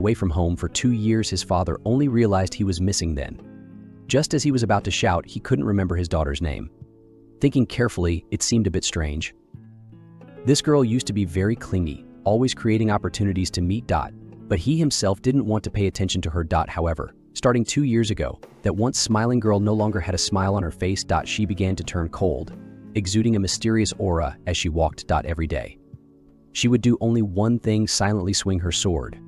Away from home for 2 years, his father only realized he was missing then. Just as he was about to shout, he couldn't remember his daughter's name. Thinking carefully, it seemed a bit strange. This girl used to be very clingy, always creating opportunities to meet Dot, but he himself didn't want to pay attention to her. However, starting 2 years ago, that once smiling girl no longer had a smile on her face. She began to turn cold, exuding a mysterious aura as she walked. Every day, she would do only one thing: silently swing her sword.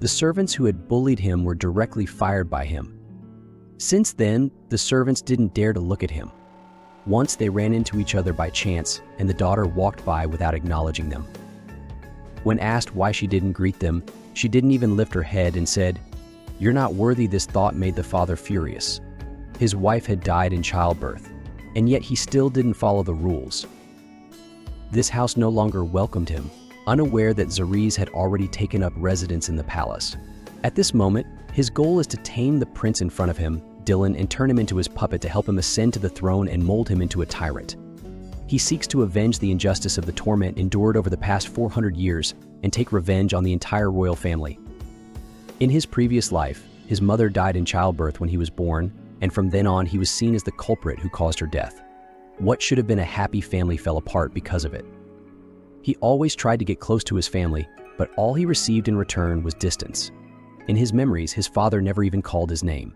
The servants who had bullied him were directly fired by him. Since then, the servants didn't dare to look at him. Once they ran into each other by chance, and the daughter walked by without acknowledging them. When asked why she didn't greet them, she didn't even lift her head and said, "You're not worthy." This thought made the father furious. His wife had died in childbirth, and yet he still didn't follow the rules. This house no longer welcomed him, unaware that Zariz had already taken up residence in the palace. At this moment, his goal is to tame the prince in front of him, Dylan, and turn him into his puppet to help him ascend to the throne and mold him into a tyrant. He seeks to avenge the injustice of the torment endured over the past 400 years and take revenge on the entire royal family. In his previous life, his mother died in childbirth when he was born, and from then on he was seen as the culprit who caused her death. What should have been a happy family fell apart because of it. He always tried to get close to his family, but all he received in return was distance. In his memories, his father never even called his name.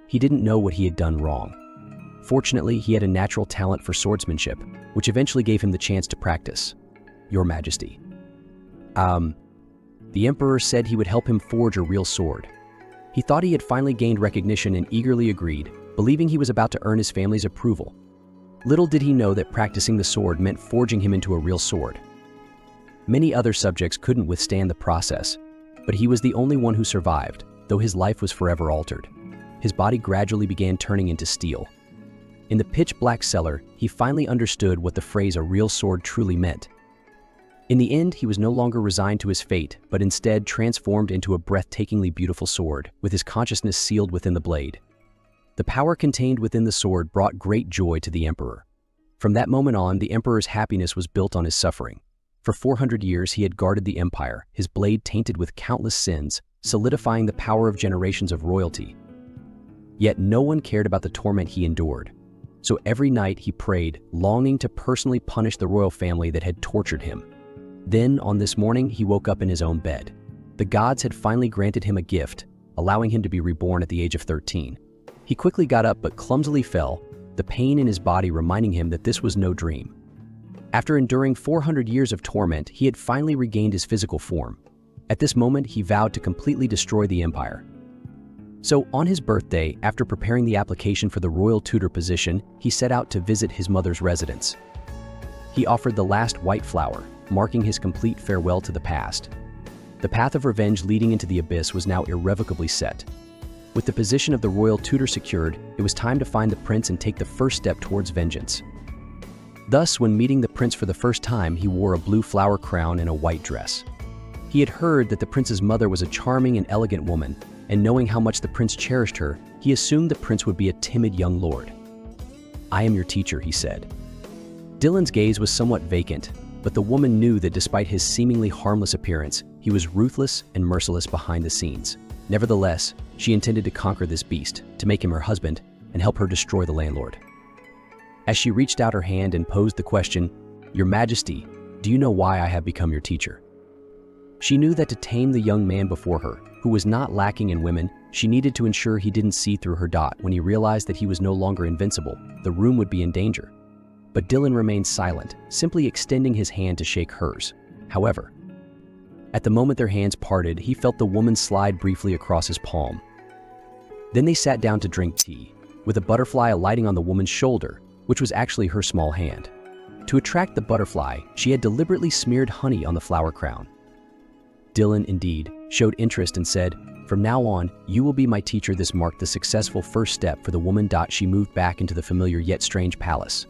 He didn't know what he had done wrong. Fortunately, he had a natural talent for swordsmanship, which eventually gave him the chance to practice. Your Majesty. The Emperor said he would help him forge a real sword. He thought he had finally gained recognition and eagerly agreed, believing he was about to earn his family's approval. Little did he know that practicing the sword meant forging him into a real sword. Many other subjects couldn't withstand the process, but he was the only one who survived, though his life was forever altered. His body gradually began turning into steel. In the pitch-black cellar, he finally understood what the phrase "a real sword" truly meant. In the end, he was no longer resigned to his fate, but instead transformed into a breathtakingly beautiful sword, with his consciousness sealed within the blade. The power contained within the sword brought great joy to the Emperor. From that moment on, the Emperor's happiness was built on his suffering. For 400 years, he had guarded the empire, his blade tainted with countless sins, solidifying the power of generations of royalty. Yet no one cared about the torment he endured. So every night he prayed, longing to personally punish the royal family that had tortured him. Then, on this morning, he woke up in his own bed. The gods had finally granted him a gift, allowing him to be reborn at the age of 13. He quickly got up but clumsily fell, the pain in his body reminding him that this was no dream. After enduring 400 years of torment, he had finally regained his physical form. At this moment, he vowed to completely destroy the empire. So, on his birthday, after preparing the application for the royal tutor position, he set out to visit his mother's residence. He offered the last white flower, marking his complete farewell to the past. The path of revenge leading into the abyss was now irrevocably set. With the position of the royal tutor secured, it was time to find the prince and take the first step towards vengeance. Thus, when meeting the prince for the first time, he wore a blue flower crown and a white dress. He had heard that the prince's mother was a charming and elegant woman, and knowing how much the prince cherished her, he assumed the prince would be a timid young lord. "I am your teacher," he said. Dylan's gaze was somewhat vacant, but the woman knew that despite his seemingly harmless appearance, he was ruthless and merciless behind the scenes. Nevertheless, she intended to conquer this beast, to make him her husband, and help her destroy the landlord. As she reached out her hand and posed the question, "Your Majesty, do you know why I have become your teacher?" She knew that to tame the young man before her, who was not lacking in women, she needed to ensure he didn't see through her. When he realized that he was no longer invincible, the room would be in danger. But Dylan remained silent, simply extending his hand to shake hers. However, at the moment their hands parted, he felt the woman slide briefly across his palm. Then they sat down to drink tea, with a butterfly alighting on the woman's shoulder, which was actually her small hand. To attract the butterfly, she had deliberately smeared honey on the flower crown. Dylan, indeed, showed interest and said, "From now on, you will be my teacher." This marked the successful first step for the woman. She moved back into the familiar yet strange palace.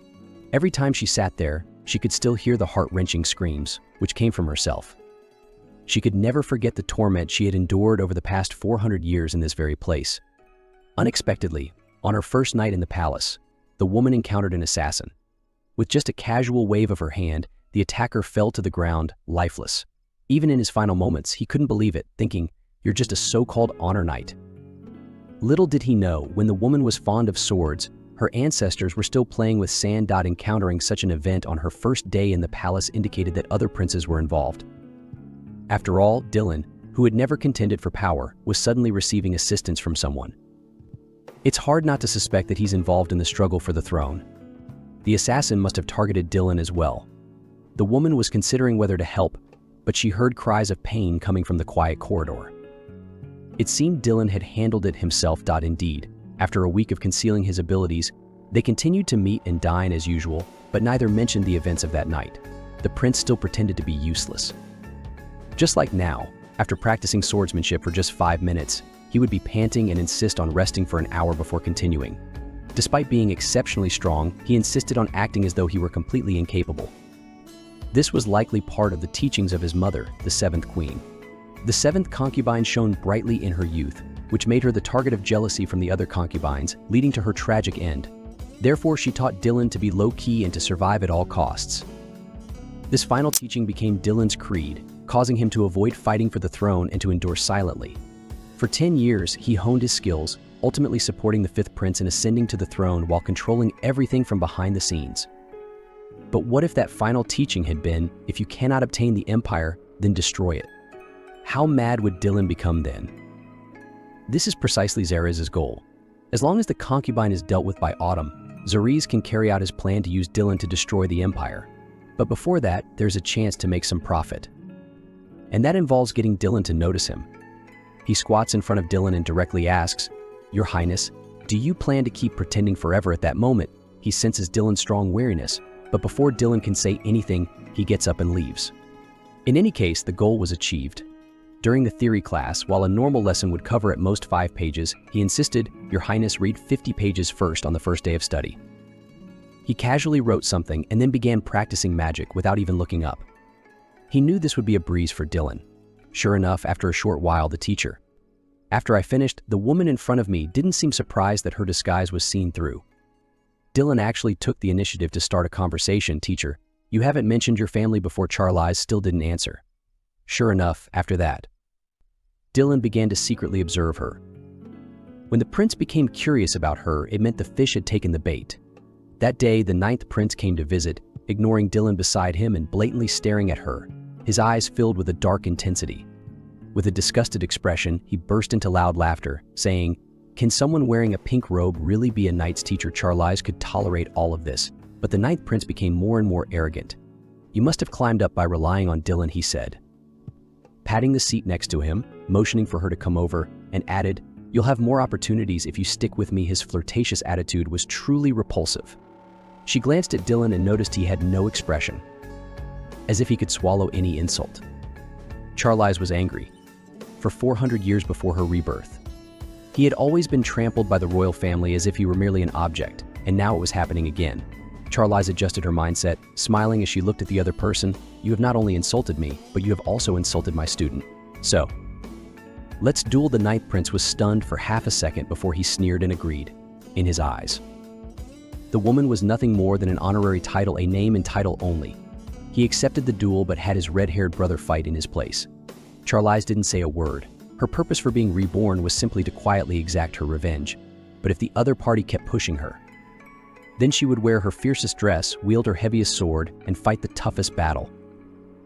Every time she sat there, she could still hear the heart-wrenching screams, which came from herself. She could never forget the torment she had endured over the past 400 years in this very place. Unexpectedly, on her first night in the palace, the woman encountered an assassin. With just a casual wave of her hand, the attacker fell to the ground, lifeless. Even in his final moments, he couldn't believe it, thinking, You're just a so-called honor knight." Little did he know, when the woman was fond of swords, her ancestors were still playing with sand. Encountering such an event on her first day in the palace indicated that other princes were involved. After all, Dylan, who had never contended for power, was suddenly receiving assistance from someone. It's hard not to suspect that he's involved in the struggle for the throne. The assassin must have targeted Dylan as well. The woman was considering whether to help, but she heard cries of pain coming from the quiet corridor. It seemed Dylan had handled it himself. Indeed, after a week of concealing his abilities, they continued to meet and dine as usual, but neither mentioned the events of that night. The prince still pretended to be useless. Just like now, after practicing swordsmanship for just 5 minutes, he would be panting and insist on resting for an hour before continuing. Despite being exceptionally strong, he insisted on acting as though he were completely incapable. This was likely part of the teachings of his mother, the 7th queen. The 7th concubine shone brightly in her youth, which made her the target of jealousy from the other concubines, leading to her tragic end. Therefore, she taught Dylan to be low-key and to survive at all costs. This final teaching became Dylan's creed, causing him to avoid fighting for the throne and to endure silently. For 10 years, he honed his skills, ultimately supporting the 5th prince in ascending to the throne while controlling everything from behind the scenes. But what if that final teaching had been, if you cannot obtain the empire, then destroy it? How mad would Dylan become then? This is precisely Xerxes' goal. As long as the concubine is dealt with by autumn, Xerxes can carry out his plan to use Dylan to destroy the empire. But before that, there's a chance to make some profit. And that involves getting Dylan to notice him. He squats in front of Dylan and directly asks, "Your Highness, do you plan to keep pretending forever?" At that moment, he senses Dylan's strong weariness, but before Dylan can say anything, he gets up and leaves. In any case, the goal was achieved. During the theory class, while a normal lesson would cover at most 5 pages, he insisted, "Your Highness, read 50 pages first on the first day of study." He casually wrote something and then began practicing magic without even looking up. He knew this would be a breeze for Dylan. Sure enough, after a short while, the teacher. "After I finished, the woman in front of me didn't seem surprised that her disguise was seen through." Dylan actually took the initiative to start a conversation. "Teacher, you haven't mentioned your family before." Charlize still didn't answer. Sure enough, after that, Dylan began to secretly observe her. When the prince became curious about her, it meant the fish had taken the bait. That day, the 9th prince came to visit, ignoring Dylan beside him and blatantly staring at her, his eyes filled with a dark intensity. With a disgusted expression, he burst into loud laughter, saying, "Can someone wearing a pink robe really be a knight's teacher?" Charlize could tolerate all of this, but the 9th prince became more and more arrogant. "You must have climbed up by relying on Dylan," he said, patting the seat next to him, motioning for her to come over, and added, "You'll have more opportunities if you stick with me." His flirtatious attitude was truly repulsive. She glanced at Dylan and noticed he had no expression, as if he could swallow any insult. Charlize was angry. For 400 years before her rebirth, he had always been trampled by the royal family as if he were merely an object, and now it was happening again. Charlize adjusted her mindset, smiling as she looked at the other person. "You have not only insulted me, but you have also insulted my student. So, let's duel." The 9th prince was stunned for half a second before he sneered and agreed. In his eyes, the woman was nothing more than an honorary title, a name and title only. He accepted the duel but had his red-haired brother fight in his place. Charlize didn't say a word. Her purpose for being reborn was simply to quietly exact her revenge. But if the other party kept pushing her, then she would wear her fiercest dress, wield her heaviest sword, and fight the toughest battle.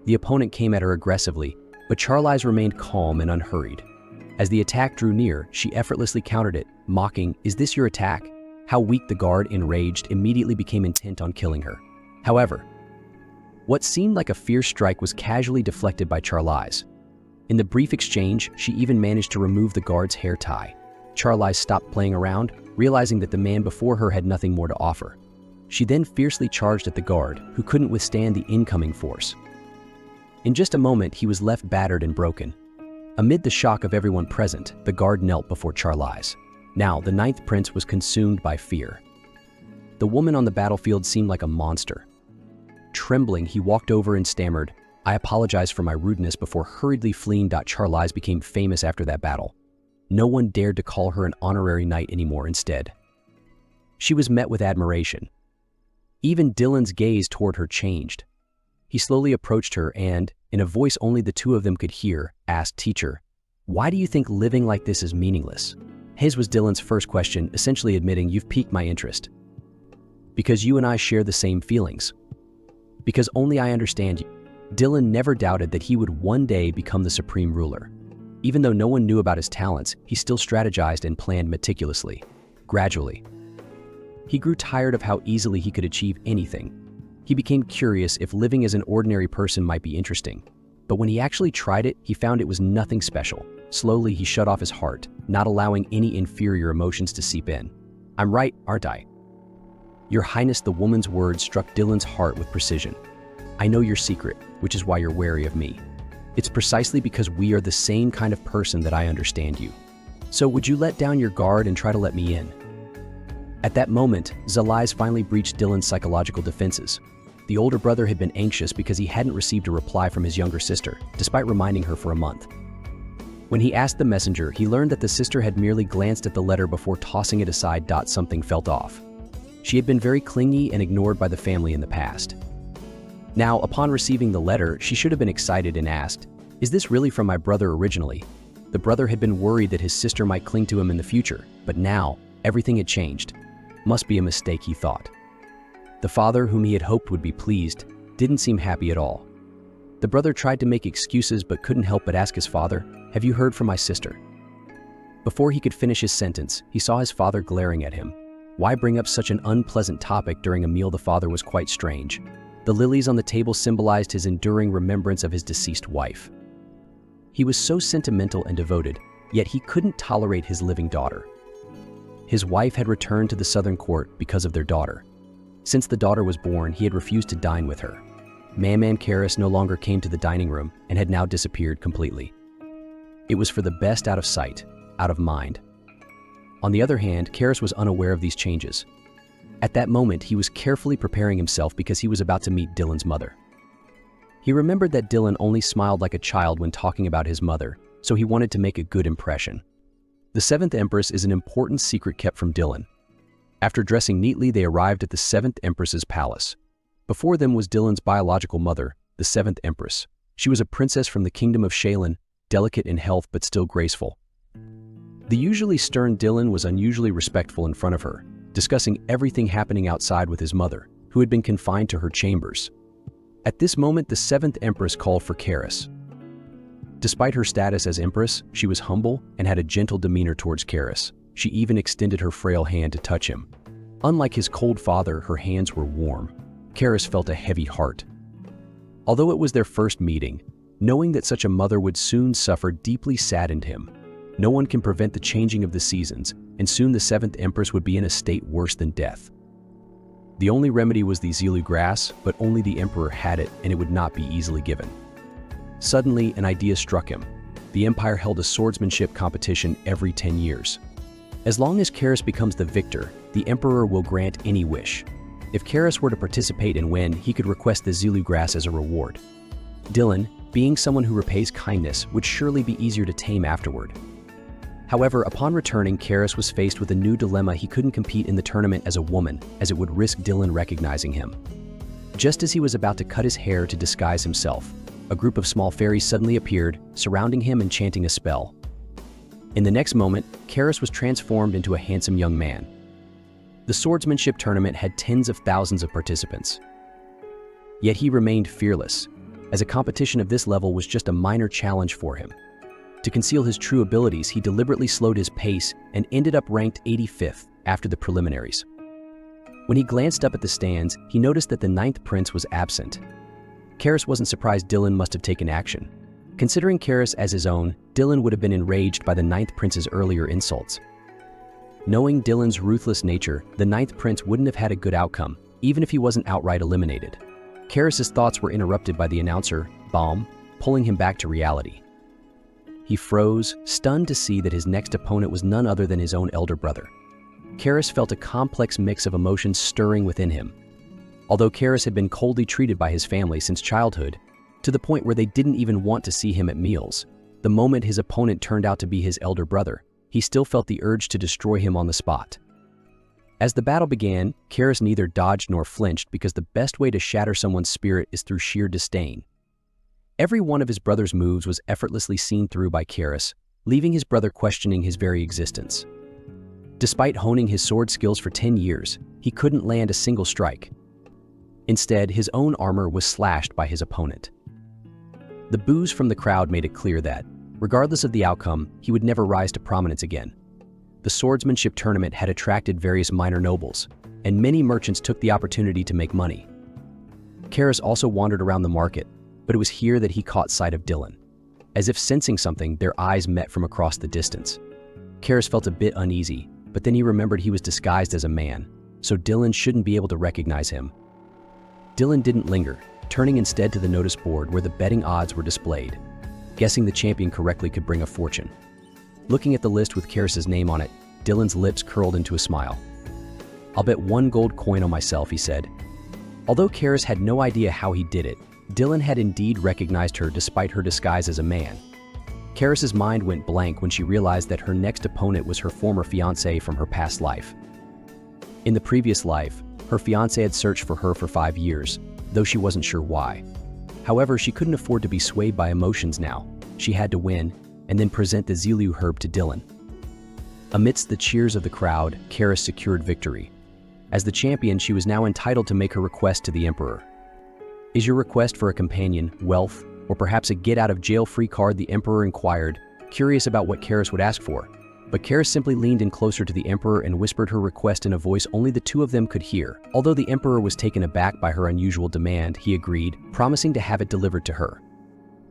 The opponent came at her aggressively, but Charlize remained calm and unhurried. As the attack drew near, she effortlessly countered it, mocking, "Is this your attack?" How weak! The guard, enraged, immediately became intent on killing her. However, what seemed like a fierce strike was casually deflected by Charlize. In the brief exchange, she even managed to remove the guard's hair tie. Charlize stopped playing around, realizing that the man before her had nothing more to offer. She then fiercely charged at the guard, who couldn't withstand the incoming force. In just a moment, he was left battered and broken. Amid the shock of everyone present, the guard knelt before Charlize. Now, the 9th prince was consumed by fear. The woman on the battlefield seemed like a monster. Trembling, he walked over and stammered, "I apologize for my rudeness," before hurriedly fleeing. Charlize became famous after that battle. No one dared to call her an honorary knight anymore. Instead, she was met with admiration. Even Dylan's gaze toward her changed. He slowly approached her and, in a voice only the two of them could hear, asked, "Teacher, Why do you think living like this is meaningless? His was Dylan's first question, essentially admitting, you've piqued my interest. Because you and I share the same feelings. Because only I understand you. Dylan never doubted that he would one day become the supreme ruler. Even though no one knew about his talents, he still strategized and planned meticulously. Gradually, he grew tired of how easily he could achieve anything. He became curious if living as an ordinary person might be interesting. But when he actually tried it, he found it was nothing special. Slowly, he shut off his heart, not allowing any inferior emotions to seep in. I'm right, aren't I? Your Highness, the woman's words struck Dylan's heart with precision. I know your secret, which is why you're wary of me. It's precisely because we are the same kind of person that I understand you. So would you let down your guard and try to let me in? At that moment, Zalai's finally breached Dylan's psychological defenses. The older brother had been anxious because he hadn't received a reply from his younger sister, despite reminding her for a month. When he asked the messenger, he learned that the sister had merely glanced at the letter before tossing it aside. Something felt off. She had been very clingy and ignored by the family in the past. Now, upon receiving the letter, she should have been excited and asked, "Is this really from my brother originally?" The brother had been worried that his sister might cling to him in the future, but now, everything had changed. Must be a mistake, he thought. The father, whom he had hoped would be pleased, didn't seem happy at all. The brother tried to make excuses but couldn't help but ask his father, "Have you heard from my sister?" Before he could finish his sentence, he saw his father glaring at him. Why bring up such an unpleasant topic during a meal? The father was quite strange. The lilies on the table symbolized his enduring remembrance of his deceased wife. He was so sentimental and devoted, yet he couldn't tolerate his living daughter. His wife had returned to the southern court because of their daughter. Since the daughter was born, he had refused to dine with her. Man Karis no longer came to the dining room and had now disappeared completely. It was for the best, out of sight, out of mind. On the other hand, Karis was unaware of these changes. At that moment, he was carefully preparing himself because he was about to meet Dylan's mother. He remembered that Dylan only smiled like a child when talking about his mother, so he wanted to make a good impression. The seventh Empress is an important secret kept from Dylan. After dressing neatly, they arrived at the seventh Empress's palace. Before them was Dylan's biological mother, the seventh Empress. She was a princess from the kingdom of Shaylin, delicate in health but still graceful. The usually stern Dylan was unusually respectful in front of her, discussing everything happening outside with his mother, who had been confined to her chambers. At this moment, the seventh Empress called for Karis. Despite her status as Empress, she was humble and had a gentle demeanor towards Karis. She even extended her frail hand to touch him. Unlike his cold father, her hands were warm. Karis felt a heavy heart. Although it was their first meeting, knowing that such a mother would soon suffer deeply saddened him. No one can prevent the changing of the seasons, and soon the seventh Empress would be in a state worse than death. The only remedy was the Zilu grass, but only the Emperor had it, and it would not be easily given. Suddenly, an idea struck him. The Empire held a swordsmanship competition every 10 years. As long as Karis becomes the victor, the Emperor will grant any wish. If Karis were to participate and win, he could request the Zilu grass as a reward. Dylan, being someone who repays kindness, would surely be easier to tame afterward. However, upon returning, Karis was faced with a new dilemma. He couldn't compete in the tournament as a woman, as it would risk Dylan recognizing him. Just as he was about to cut his hair to disguise himself, a group of small fairies suddenly appeared, surrounding him and chanting a spell. In the next moment, Karis was transformed into a handsome young man. The swordsmanship tournament had tens of thousands of participants. Yet he remained fearless, as a competition of this level was just a minor challenge for him. To conceal his true abilities, he deliberately slowed his pace and ended up ranked 85th after the preliminaries. When he glanced up at the stands, he noticed that the ninth prince was absent. Karis wasn't surprised. Dylan must have taken action. Considering Karis as his own, Dylan would have been enraged by the ninth prince's earlier insults. Knowing Dylan's ruthless nature, the ninth prince wouldn't have had a good outcome, even if he wasn't outright eliminated. Karis's thoughts were interrupted by the announcer, Baum, pulling him back to reality. He froze, stunned to see that his next opponent was none other than his own elder brother. Karis felt a complex mix of emotions stirring within him. Although Karis had been coldly treated by his family since childhood, to the point where they didn't even want to see him at meals, the moment his opponent turned out to be his elder brother, he still felt the urge to destroy him on the spot. As the battle began, Karis neither dodged nor flinched because the best way to shatter someone's spirit is through sheer disdain. Every one of his brother's moves was effortlessly seen through by Karis, leaving his brother questioning his very existence. Despite honing his sword skills for 10 years, he couldn't land a single strike. Instead, his own armor was slashed by his opponent. The boos from the crowd made it clear that, regardless of the outcome, he would never rise to prominence again. The swordsmanship tournament had attracted various minor nobles, and many merchants took the opportunity to make money. Karis also wandered around the market, but it was here that he caught sight of Dylan. As if sensing something, their eyes met from across the distance. Karis felt a bit uneasy, but then he remembered he was disguised as a man, so Dylan shouldn't be able to recognize him. Dylan didn't linger, turning instead to the notice board where the betting odds were displayed. Guessing the champion correctly could bring a fortune. Looking at the list with Karis's name on it, Dylan's lips curled into a smile. "I'll bet 1 gold coin on myself," he said. Although Karis had no idea how he did it, Dylan had indeed recognized her despite her disguise as a man. Karis's mind went blank when she realized that her next opponent was her former fiancé from her past life. In the previous life, her fiancé had searched for her for 5 years, though she wasn't sure why. However, she couldn't afford to be swayed by emotions now. She had to win, and then present the Zilu herb to Dylan. Amidst the cheers of the crowd, Karis secured victory. As the champion, she was now entitled to make her request to the Emperor. "Is your request for a companion, wealth, or perhaps a get-out-of-jail-free card?" the Emperor inquired, curious about what Karis would ask for. But Karis simply leaned in closer to the Emperor and whispered her request in a voice only the two of them could hear. Although the Emperor was taken aback by her unusual demand, he agreed, promising to have it delivered to her.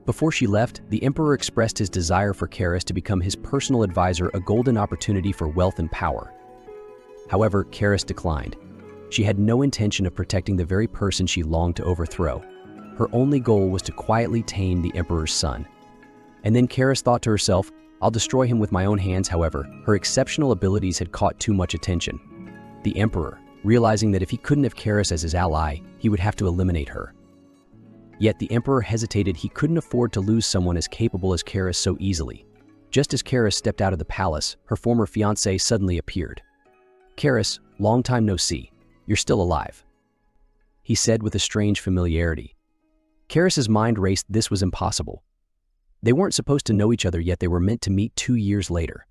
Before she left, the Emperor expressed his desire for Karis to become his personal advisor, a golden opportunity for wealth and power. However, Karis declined. She had no intention of protecting the very person she longed to overthrow. Her only goal was to quietly tame the Emperor's son. And then Karis thought to herself, "I'll destroy him with my own hands." However, her exceptional abilities had caught too much attention. The Emperor, realizing that if he couldn't have Karis as his ally, he would have to eliminate her. Yet the Emperor hesitated. He couldn't afford to lose someone as capable as Karis so easily. Just as Karis stepped out of the palace, her former fiancé suddenly appeared. "Karis, long time no see. You're still alive," he said with a strange familiarity. Karis's mind raced. This was impossible. They weren't supposed to know each other, yet they were meant to meet 2 years later.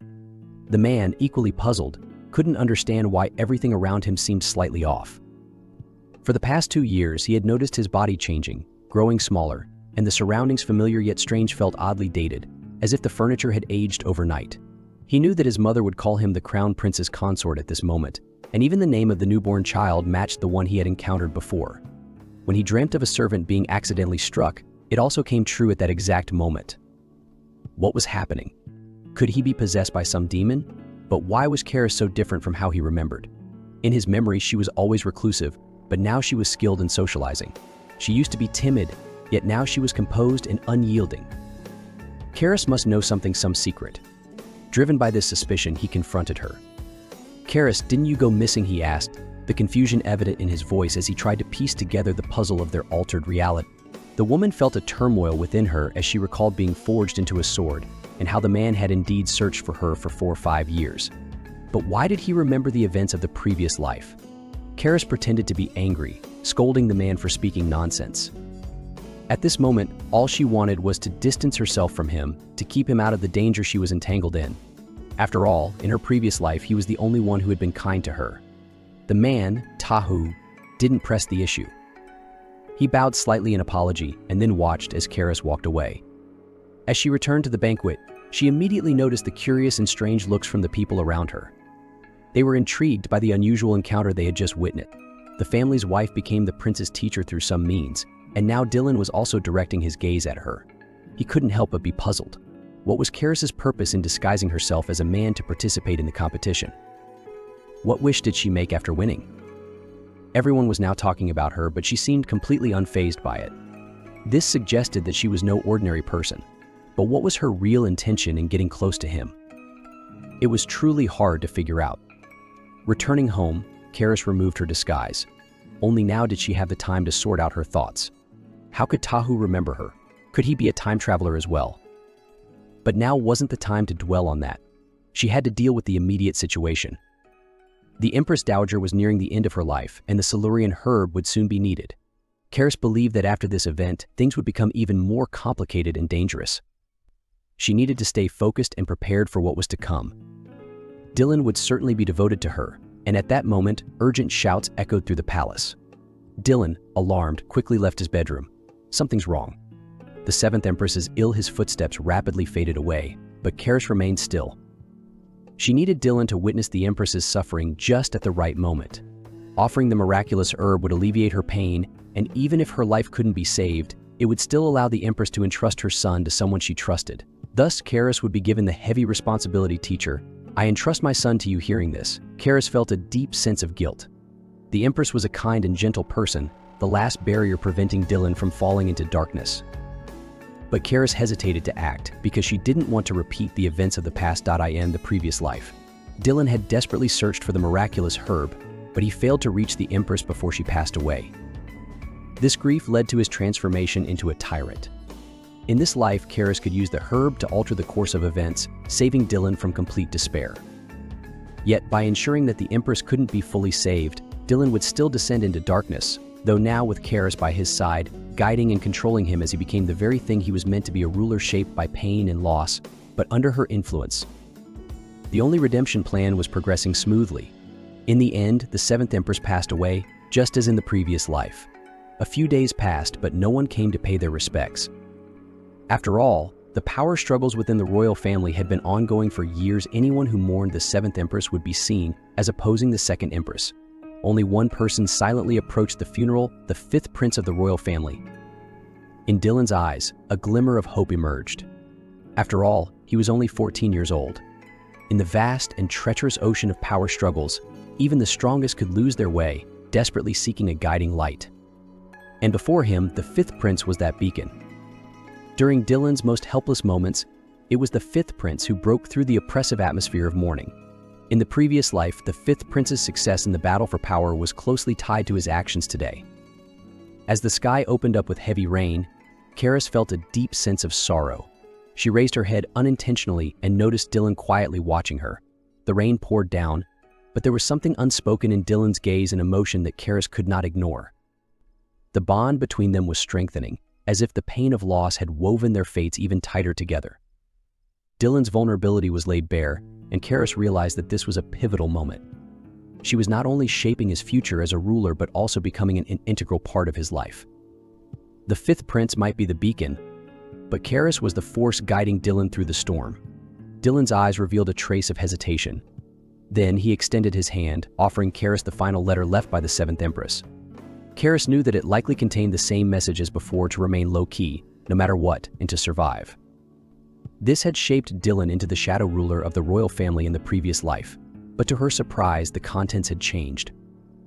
The man, equally puzzled, couldn't understand why everything around him seemed slightly off. For the past 2 years, he had noticed his body changing, growing smaller, and the surroundings, familiar yet strange, felt oddly dated, as if the furniture had aged overnight. He knew that his mother would call him the Crown Prince's consort at this moment, and even the name of the newborn child matched the one he had encountered before. When he dreamt of a servant being accidentally struck, it also came true at that exact moment. What was happening? Could he be possessed by some demon? But why was Karis so different from how he remembered? In his memory, she was always reclusive, but now she was skilled in socializing. She used to be timid, yet now she was composed and unyielding. Karis must know something, some secret. Driven by this suspicion, he confronted her. "Karis, didn't you go missing?" he asked, the confusion evident in his voice as he tried to piece together the puzzle of their altered reality. The woman felt a turmoil within her as she recalled being forged into a sword, and how the man had indeed searched for her for 4 or 5 years. But why did he remember the events of the previous life? Karis pretended to be angry, scolding the man for speaking nonsense. At this moment, all she wanted was to distance herself from him, to keep him out of the danger she was entangled in. After all, in her previous life, he was the only one who had been kind to her. The man, Tahu, didn't press the issue. He bowed slightly in apology and then watched as Karis walked away. As she returned to the banquet, she immediately noticed the curious and strange looks from the people around her. They were intrigued by the unusual encounter they had just witnessed. The family's wife became the prince's teacher through some means, and now Dylan was also directing his gaze at her. He couldn't help but be puzzled. What was Karis's purpose in disguising herself as a man to participate in the competition? What wish did she make after winning? Everyone was now talking about her, but she seemed completely unfazed by it. This suggested that she was no ordinary person. But what was her real intention in getting close to him? It was truly hard to figure out. Returning home, Karis removed her disguise. Only now did she have the time to sort out her thoughts. How could Tahu remember her? Could he be a time traveler as well? But now wasn't the time to dwell on that. She had to deal with the immediate situation. The Empress Dowager was nearing the end of her life, and the Silurian herb would soon be needed. Karis believed that after this event, things would become even more complicated and dangerous. She needed to stay focused and prepared for what was to come. Dylan would certainly be devoted to her, and at that moment, urgent shouts echoed through the palace. Dylan, alarmed, quickly left his bedroom. Something's wrong. The 7th Empress is ill. His footsteps rapidly faded away, but Karis remained still. She needed Dylan to witness the Empress's suffering just at the right moment. Offering the miraculous herb would alleviate her pain, and even if her life couldn't be saved, it would still allow the Empress to entrust her son to someone she trusted. Thus, Karis would be given the heavy responsibility. Teacher, I entrust my son to you. Hearing this, Karis felt a deep sense of guilt. The Empress was a kind and gentle person, the last barrier preventing Dylan from falling into darkness. But Karis hesitated to act because she didn't want to repeat the events of the past. In the previous life, Dylan had desperately searched for the miraculous herb, but he failed to reach the Empress before she passed away. This grief led to his transformation into a tyrant. In this life, Karis could use the herb to alter the course of events, saving Dylan from complete despair. Yet, by ensuring that the Empress couldn't be fully saved, Dylan would still descend into darkness, though now with Karis by his side, guiding and controlling him as he became the very thing he was meant to be, a ruler shaped by pain and loss, but under her influence. The only redemption plan was progressing smoothly. In the end, the 7th Empress passed away, just as in the previous life. A few days passed, but no one came to pay their respects. After all, the power struggles within the royal family had been ongoing for years. Anyone who mourned the 7th Empress would be seen as opposing the 2nd Empress. Only one person silently approached the funeral, the 5th prince of the royal family. In Dylan's eyes, a glimmer of hope emerged. After all, he was only 14 years old. In the vast and treacherous ocean of power struggles, even the strongest could lose their way, desperately seeking a guiding light. And before him, the 5th prince was that beacon. During Dylan's most helpless moments, it was the 5th prince who broke through the oppressive atmosphere of mourning. In the previous life, the 5th prince's success in the battle for power was closely tied to his actions today. As the sky opened up with heavy rain, Karis felt a deep sense of sorrow. She raised her head unintentionally and noticed Dylan quietly watching her. The rain poured down, but there was something unspoken in Dylan's gaze and emotion that Karis could not ignore. The bond between them was strengthening, as if the pain of loss had woven their fates even tighter together. Dylan's vulnerability was laid bare, and Karis realized that this was a pivotal moment. She was not only shaping his future as a ruler but also becoming an integral part of his life. The 5th prince might be the beacon, but Karis was the force guiding Dylan through the storm. Dylan's eyes revealed a trace of hesitation. Then he extended his hand, offering Karis the final letter left by the 7th Empress. Karis knew that it likely contained the same message as before: to remain low-key, no matter what, and to survive. This had shaped Dylan into the shadow ruler of the royal family in the previous life, but to her surprise, the contents had changed.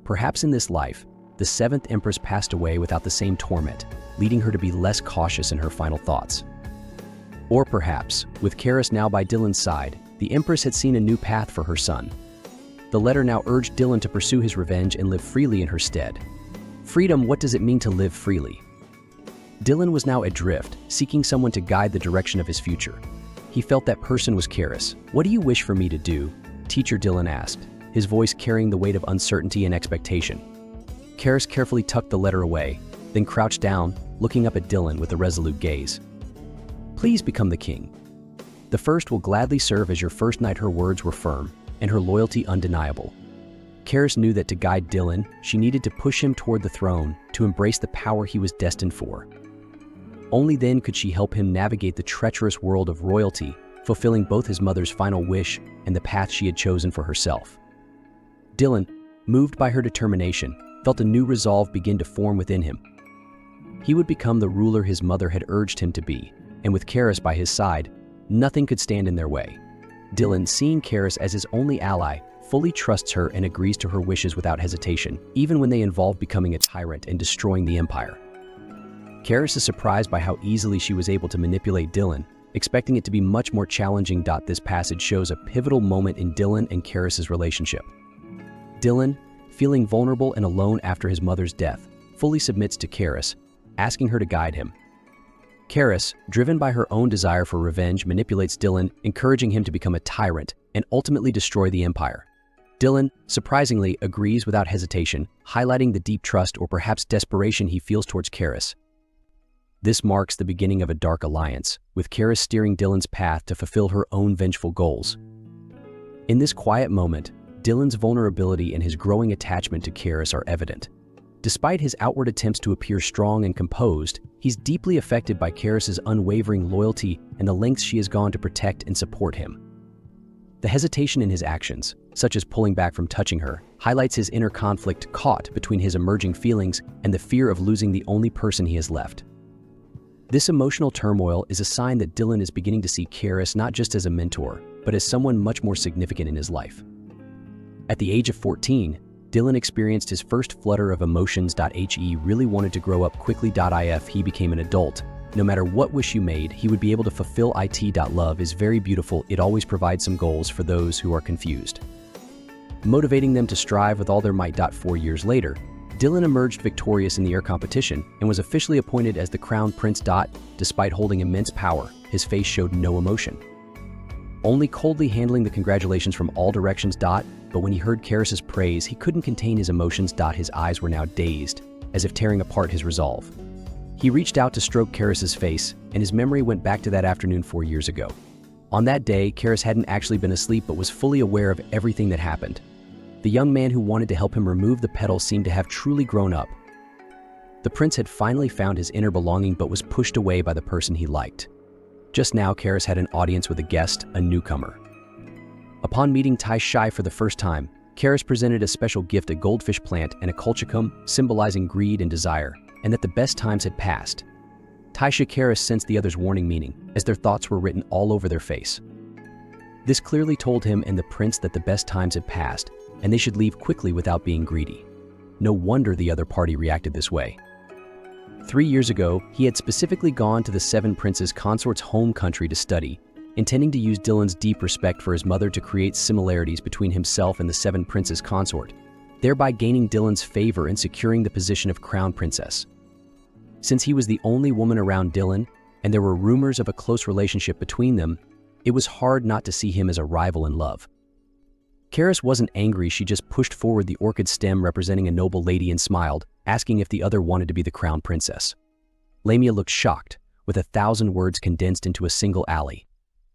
Perhaps in this life, the 7th Empress passed away without the same torment, leading her to be less cautious in her final thoughts. Or perhaps, with Karis now by Dylan's side, the Empress had seen a new path for her son. The letter now urged Dylan to pursue his revenge and live freely in her stead. Freedom, what does it mean to live freely? Dylan was now adrift, seeking someone to guide the direction of his future. He felt that person was Karis. What do you wish for me to do? Teacher, Dylan asked, his voice carrying the weight of uncertainty and expectation. Karis carefully tucked the letter away, then crouched down, looking up at Dylan with a resolute gaze. Please become the king. The first will gladly serve as your first knight. Her words were firm, and her loyalty undeniable. Karis knew that to guide Dylan, she needed to push him toward the throne, to embrace the power he was destined for. Only then could she help him navigate the treacherous world of royalty, fulfilling both his mother's final wish and the path she had chosen for herself. Dylan, moved by her determination, felt a new resolve begin to form within him. He would become the ruler his mother had urged him to be, and with Karis by his side, nothing could stand in their way. Dylan, seeing Karis as his only ally, fully trusts her and agrees to her wishes without hesitation, even when they involve becoming a tyrant and destroying the empire. Karis is surprised by how easily she was able to manipulate Dylan, expecting it to be much more challenging. This passage shows a pivotal moment in Dylan and Karis's relationship. Dylan, feeling vulnerable and alone after his mother's death, fully submits to Karis, asking her to guide him. Karis, driven by her own desire for revenge, manipulates Dylan, encouraging him to become a tyrant and ultimately destroy the empire. Dylan, surprisingly, agrees without hesitation, highlighting the deep trust or perhaps desperation he feels towards Karis. This marks the beginning of a dark alliance, with Karis steering Dylan's path to fulfill her own vengeful goals. In this quiet moment, Dylan's vulnerability and his growing attachment to Karis are evident. Despite his outward attempts to appear strong and composed, he's deeply affected by Karis's unwavering loyalty and the lengths she has gone to protect and support him. The hesitation in his actions, such as pulling back from touching her, highlights his inner conflict caught between his emerging feelings and the fear of losing the only person he has left. This emotional turmoil is a sign that Dylan is beginning to see Karis not just as a mentor, but as someone much more significant in his life. At the age of 14, Dylan experienced his first flutter of emotions. He really wanted to grow up quickly. If he became an adult, no matter what wish you made, he would be able to fulfill it. Love is very beautiful. It always provides some goals for those who are confused, motivating them to strive with all their might. 4 years later, Dylan emerged victorious in the air competition and was officially appointed as the Crown Prince. Despite holding immense power, his face showed no emotion, only coldly handling the congratulations from all directions. But when he heard Karis's praise, he couldn't contain his emotions. His eyes were now dazed, as if tearing apart his resolve. He reached out to stroke Karis's face, and his memory went back to that afternoon 4 years ago. On that day, Karis hadn't actually been asleep but was fully aware of everything that happened. The young man who wanted to help him remove the petal seemed to have truly grown up. The prince had finally found his inner belonging but was pushed away by the person he liked. Just now, Karis had an audience with a guest, a newcomer. Upon meeting Shai for the first time, Karis presented a special gift, a goldfish plant and a colchicum, symbolizing greed and desire, and that the best times had passed. Karis sensed the other's warning meaning, as their thoughts were written all over their face. This clearly told him and the prince that the best times had passed, and they should leave quickly without being greedy. No wonder the other party reacted this way. 3 years ago, he had specifically gone to the Seven Princes' consort's home country to study, intending to use Dylan's deep respect for his mother to create similarities between himself and the Seven Princes' consort, thereby gaining Dylan's favor and securing the position of Crown Princess. Since he was the only woman around Dylan, and there were rumors of a close relationship between them, it was hard not to see him as a rival in love. Karis wasn't angry, she just pushed forward the orchid stem representing a noble lady and smiled, asking if the other wanted to be the Crown Princess. Lamia looked shocked, with 1,000 words condensed into a single alley.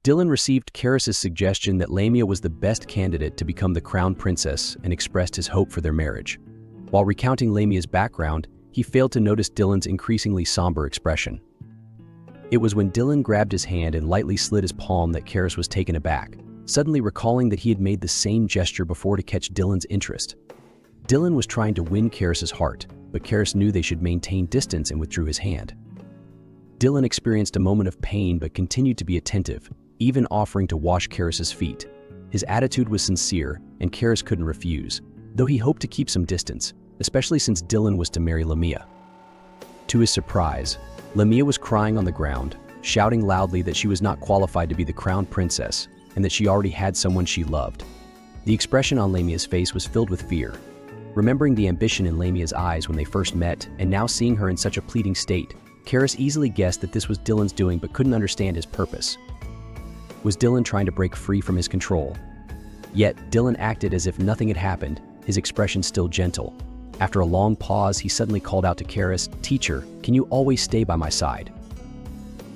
Dylan received Karis's suggestion that Lamia was the best candidate to become the Crown Princess and expressed his hope for their marriage. While recounting Lamia's background, he failed to notice Dylan's increasingly somber expression. It was when Dylan grabbed his hand and lightly slid his palm that Karis was taken aback, suddenly recalling that he had made the same gesture before to catch Dylan's interest. Dylan was trying to win Karis's heart, but Karis knew they should maintain distance and withdrew his hand. Dylan experienced a moment of pain but continued to be attentive, even offering to wash Karis's feet. His attitude was sincere, and Karis couldn't refuse, though he hoped to keep some distance, especially since Dylan was to marry Lamia. To his surprise, Lamia was crying on the ground, shouting loudly that she was not qualified to be the Crown Princess, and that she already had someone she loved. The expression on Lamia's face was filled with fear. Remembering the ambition in Lamia's eyes when they first met, and now seeing her in such a pleading state, Karis easily guessed that this was Dylan's doing but couldn't understand his purpose. Was Dylan trying to break free from his control? Yet, Dylan acted as if nothing had happened, his expression still gentle. After a long pause, he suddenly called out to Karis, "Teacher, can you always stay by my side?"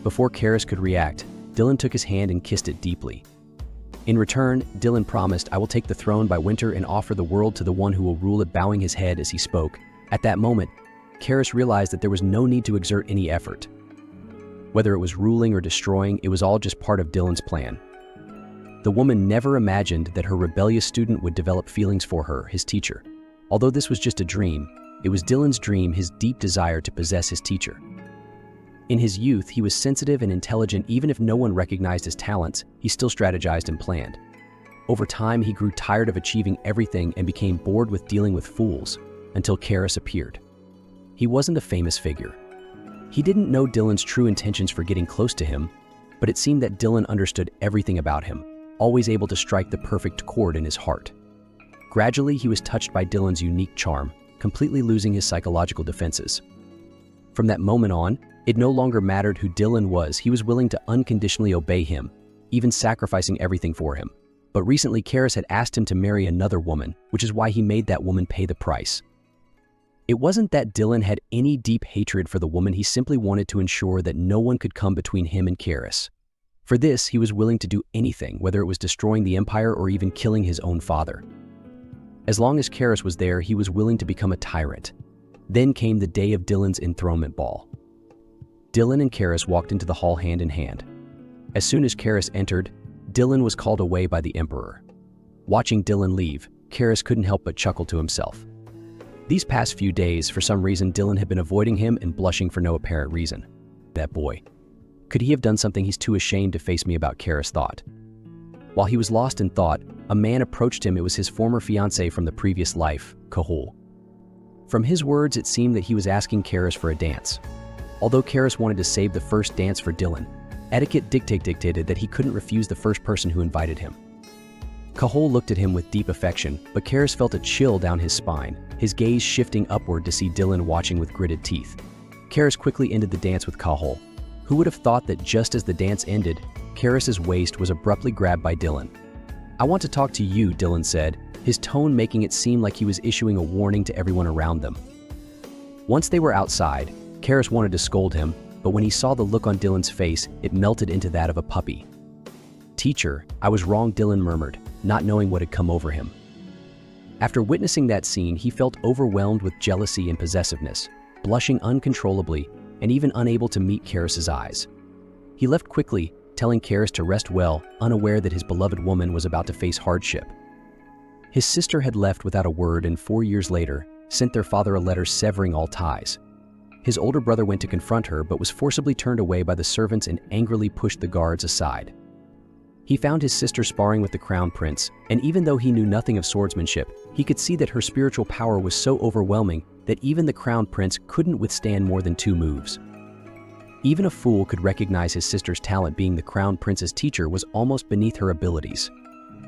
Before Karis could react, Dylan took his hand and kissed it deeply. In return, Dylan promised, "I will take the throne by winter and offer the world to the one who will rule it," bowing his head as he spoke. At that moment, Karis realized that there was no need to exert any effort. Whether it was ruling or destroying, it was all just part of Dylan's plan. The woman never imagined that her rebellious student would develop feelings for her, his teacher. Although this was just a dream, it was Dylan's dream, his deep desire to possess his teacher. In his youth, he was sensitive and intelligent. Even if no one recognized his talents, he still strategized and planned. Over time, he grew tired of achieving everything and became bored with dealing with fools, until Karis appeared. He wasn't a famous figure. He didn't know Dylan's true intentions for getting close to him, but it seemed that Dylan understood everything about him, always able to strike the perfect chord in his heart. Gradually, he was touched by Dylan's unique charm, completely losing his psychological defenses. From that moment on, it no longer mattered who Dylan was. He was willing to unconditionally obey him, even sacrificing everything for him. But recently, Karis had asked him to marry another woman, which is why he made that woman pay the price. It wasn't that Dylan had any deep hatred for the woman, he simply wanted to ensure that no one could come between him and Karis. For this, he was willing to do anything, whether it was destroying the Empire or even killing his own father. As long as Karis was there, he was willing to become a tyrant. Then came the day of Dylan's enthronement ball. Dylan and Karis walked into the hall hand in hand. As soon as Karis entered, Dylan was called away by the Emperor. Watching Dylan leave, Karis couldn't help but chuckle to himself. These past few days, for some reason, Dylan had been avoiding him and blushing for no apparent reason. That boy. Could he have done something he's too ashamed to face me about, Karis thought. While he was lost in thought, a man approached him. It was his former fiancée from the previous life, Cahul. From his words, it seemed that he was asking Karis for a dance. Although Karis wanted to save the first dance for Dylan, etiquette dictated that he couldn't refuse the first person who invited him. Cahul looked at him with deep affection, but Karis felt a chill down his spine, his gaze shifting upward to see Dylan watching with gritted teeth. Karis quickly ended the dance with Cahul. Who would have thought that just as the dance ended, Karis's waist was abruptly grabbed by Dylan. "I want to talk to you," Dylan said, his tone making it seem like he was issuing a warning to everyone around them. Once they were outside, Karis wanted to scold him, but when he saw the look on Dylan's face, it melted into that of a puppy. "Teacher, I was wrong," Dylan murmured, not knowing what had come over him. After witnessing that scene, he felt overwhelmed with jealousy and possessiveness, blushing uncontrollably and even unable to meet Karis's eyes. He left quickly, telling Karis to rest well, unaware that his beloved woman was about to face hardship. His sister had left without a word and 4 years later, sent their father a letter severing all ties. His older brother went to confront her but was forcibly turned away by the servants and angrily pushed the guards aside. He found his sister sparring with the crown prince, and even though he knew nothing of swordsmanship, he could see that her spiritual power was so overwhelming that even the crown prince couldn't withstand more than 2 moves. Even a fool could recognize his sister's talent. Being the crown prince's teacher was almost beneath her abilities.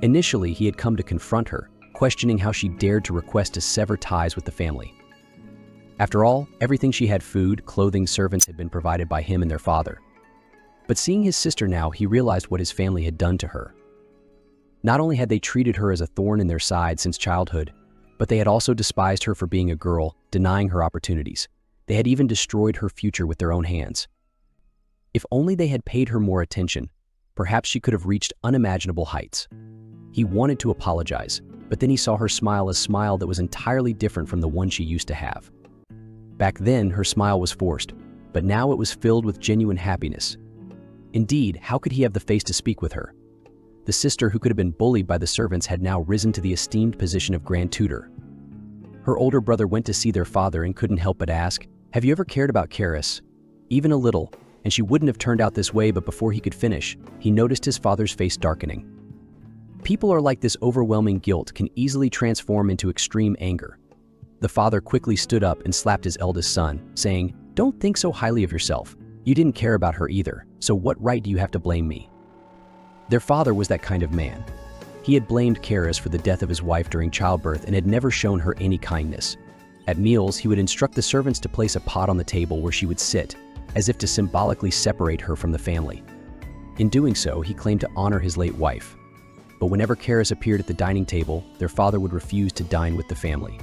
Initially, he had come to confront her, questioning how she dared to request to sever ties with the family. After all, everything she had, food, clothing, servants, had been provided by him and their father. But seeing his sister now, he realized what his family had done to her. Not only had they treated her as a thorn in their side since childhood, but they had also despised her for being a girl, denying her opportunities. They had even destroyed her future with their own hands. If only they had paid her more attention, perhaps she could have reached unimaginable heights. He wanted to apologize, but then he saw her smile, a smile that was entirely different from the one she used to have. Back then, her smile was forced, but now it was filled with genuine happiness. Indeed, how could he have the face to speak with her? The sister who could have been bullied by the servants had now risen to the esteemed position of grand tutor. Her older brother went to see their father and couldn't help but ask, "Have you ever cared about Karis?" Even a little, and she wouldn't have turned out this way, but before he could finish, he noticed his father's face darkening. People are like this. Overwhelming guilt can easily transform into extreme anger. The father quickly stood up and slapped his eldest son, saying, "Don't think so highly of yourself. You didn't care about her either, so what right do you have to blame me?" Their father was that kind of man. He had blamed Karis for the death of his wife during childbirth and had never shown her any kindness. At meals, he would instruct the servants to place a pot on the table where she would sit, as if to symbolically separate her from the family. In doing so, he claimed to honor his late wife. But whenever Karis appeared at the dining table, their father would refuse to dine with the family.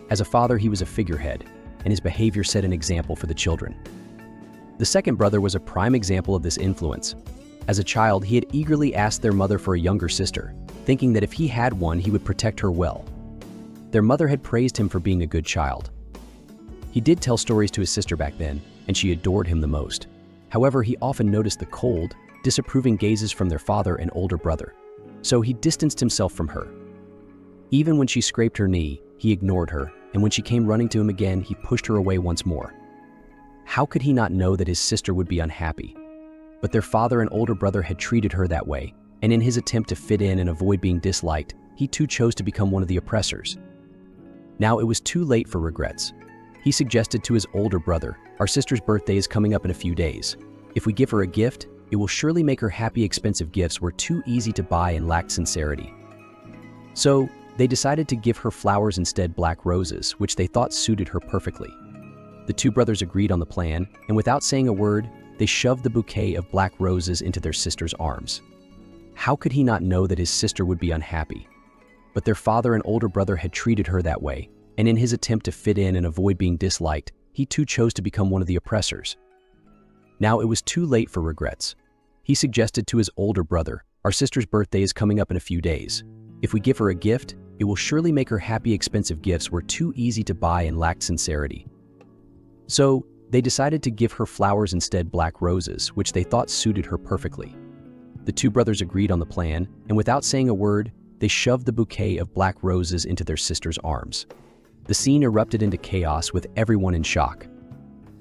As a father, he was a figurehead, and his behavior set an example for the children. The second brother was a prime example of this influence. As a child, he had eagerly asked their mother for a younger sister, thinking that if he had one, he would protect her well. Their mother had praised him for being a good child. He did tell stories to his sister back then, and she adored him the most. However, he often noticed the cold, disapproving gazes from their father and older brother, so he distanced himself from her. Even when she scraped her knee, he ignored her, and when she came running to him again, he pushed her away once more. How could he not know that his sister would be unhappy? But their father and older brother had treated her that way, and in his attempt to fit in and avoid being disliked, he too chose to become one of the oppressors. Now it was too late for regrets. He suggested to his older brother, "Our sister's birthday is coming up in a few days. If we give her a gift, it will surely make her happy." Expensive gifts were too easy to buy and lacked sincerity. So they decided to give her flowers instead, black roses, which they thought suited her perfectly. The two brothers agreed on the plan, and without saying a word, they shoved the bouquet of black roses into their sister's arms. How could he not know that his sister would be unhappy? But their father and older brother had treated her that way, and in his attempt to fit in and avoid being disliked, he too chose to become one of the oppressors. Now it was too late for regrets. He suggested to his older brother, "Our sister's birthday is coming up in a few days. If we give her a gift, it will surely make her happy." Expensive gifts were too easy to buy and lacked sincerity. So they decided to give her flowers instead, black roses, which they thought suited her perfectly. The two brothers agreed on the plan, and without saying a word, they shoved the bouquet of black roses into their sister's arms. The scene erupted into chaos with everyone in shock.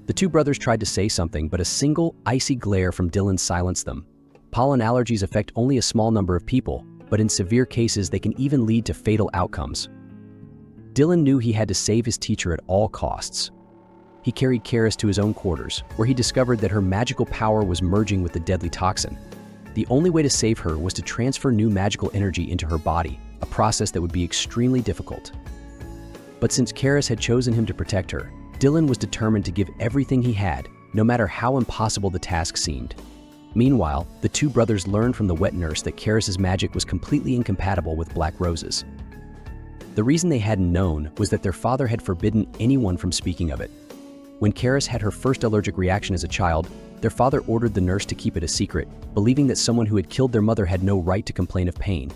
The two brothers tried to say something, but a single, icy glare from Dylan silenced them. Pollen allergies affect only a small number of people, but in severe cases they can even lead to fatal outcomes. Dylan knew he had to save his teacher at all costs. He carried Karis to his own quarters, where he discovered that her magical power was merging with the deadly toxin. The only way to save her was to transfer new magical energy into her body, a process that would be extremely difficult. But since Karis had chosen him to protect her, Dylan was determined to give everything he had, no matter how impossible the task seemed. Meanwhile, the two brothers learned from the wet nurse that Karis's magic was completely incompatible with black roses. The reason they hadn't known was that their father had forbidden anyone from speaking of it. When Karis had her first allergic reaction as a child, their father ordered the nurse to keep it a secret, believing that someone who had killed their mother had no right to complain of pain.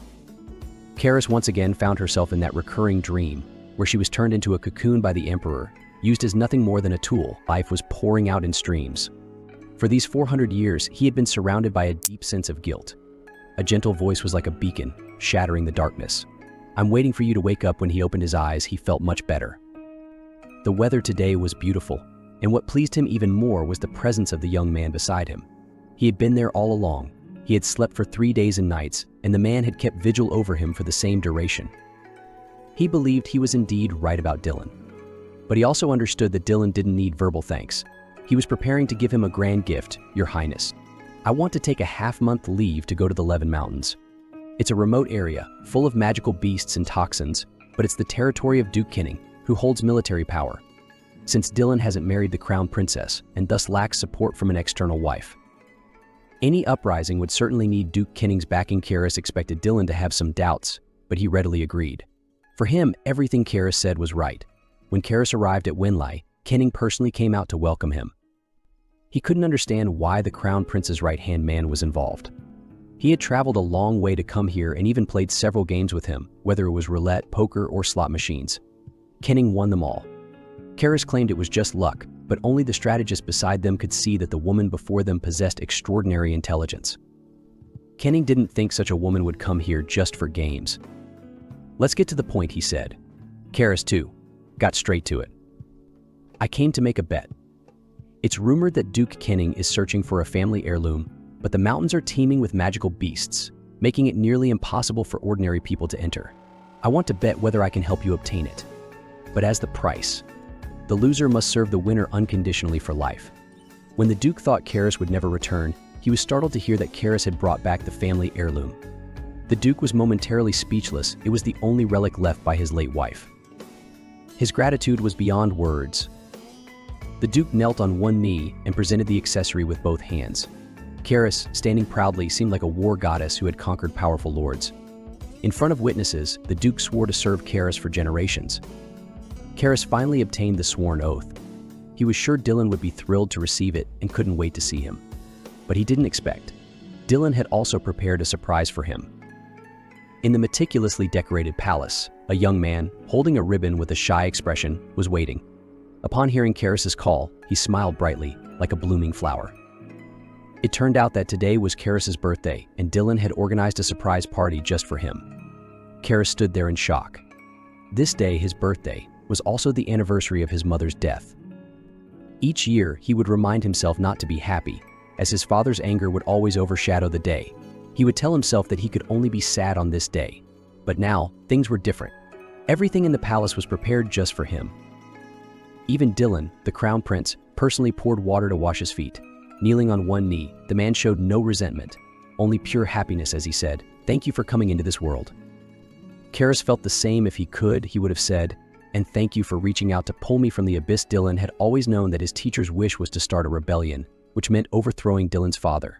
Karis once again found herself in that recurring dream, where she was turned into a cocoon by the Emperor, used as nothing more than a tool. Life was pouring out in streams. For these 400 years, he had been surrounded by a deep sense of guilt. A gentle voice was like a beacon, shattering the darkness. "I'm waiting for you to wake up." When he opened his eyes, he felt much better. The weather today was beautiful, and what pleased him even more was the presence of the young man beside him. He had been there all along. He had slept for 3 days and nights, and the man had kept vigil over him for the same duration. He believed he was indeed right about Dylan. But he also understood that Dylan didn't need verbal thanks. He was preparing to give him a grand gift. "Your Highness, I want to take a half-month leave to go to the Levin Mountains. It's a remote area, full of magical beasts and toxins, but it's the territory of Duke Kinning, who holds military power. Since Dylan hasn't married the crown princess, and thus lacks support from an external wife. Any uprising would certainly need Duke Kinning's backing." Karis expected Dylan to have some doubts, but he readily agreed. For him, everything Karis said was right. When Karis arrived at Winlai, Kinning personally came out to welcome him. He couldn't understand why the crown prince's right-hand man was involved. He had traveled a long way to come here and even played several games with him, whether it was roulette, poker, or slot machines. Kinning won them all. Karis claimed it was just luck, but only the strategist beside them could see that the woman before them possessed extraordinary intelligence. Kinning didn't think such a woman would come here just for games. "Let's get to the point," he said. Karis, too, got straight to it. "I came to make a bet. It's rumored that Duke Kinning is searching for a family heirloom, but the mountains are teeming with magical beasts, making it nearly impossible for ordinary people to enter. I want to bet whether I can help you obtain it. But as the price, the loser must serve the winner unconditionally for life." When the Duke thought Karis would never return, he was startled to hear that Karis had brought back the family heirloom. The Duke was momentarily speechless. It was the only relic left by his late wife. His gratitude was beyond words. The Duke knelt on one knee and presented the accessory with both hands. Karis, standing proudly, seemed like a war goddess who had conquered powerful lords. In front of witnesses, the Duke swore to serve Karis for generations. Karis finally obtained the sworn oath. He was sure Dylan would be thrilled to receive it and couldn't wait to see him. But he didn't expect. Dylan had also prepared a surprise for him. In the meticulously decorated palace, a young man, holding a ribbon with a shy expression, was waiting. Upon hearing Karis's call, he smiled brightly, like a blooming flower. It turned out that today was Karis's birthday, and Dylan had organized a surprise party just for him. Karis stood there in shock. This day, his birthday, was also the anniversary of his mother's death. Each year, he would remind himself not to be happy, as his father's anger would always overshadow the day. He would tell himself that he could only be sad on this day. But now, things were different. Everything in the palace was prepared just for him. Even Dylan, the crown prince, personally poured water to wash his feet. Kneeling on one knee, the man showed no resentment, only pure happiness as he said, "Thank you for coming into this world." Karis felt the same. If he could, he would have said, "And thank you for reaching out to pull me from the abyss." Dylan had always known that his teacher's wish was to start a rebellion, which meant overthrowing Dylan's father.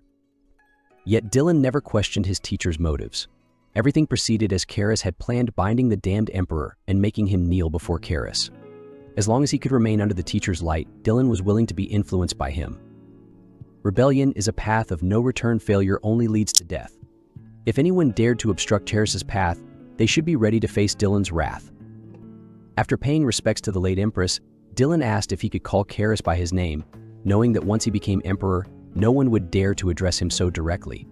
Yet Dylan never questioned his teacher's motives. Everything proceeded as Karis had planned, binding the damned emperor and making him kneel before Karis. As long as he could remain under the teacher's light, Dylan was willing to be influenced by him. Rebellion is a path of no return. Failure only leads to death. If anyone dared to obstruct Karis's path, they should be ready to face Dylan's wrath. After paying respects to the late empress, Dylan asked if he could call Karis by his name, knowing that once he became emperor, no one would dare to address him so directly.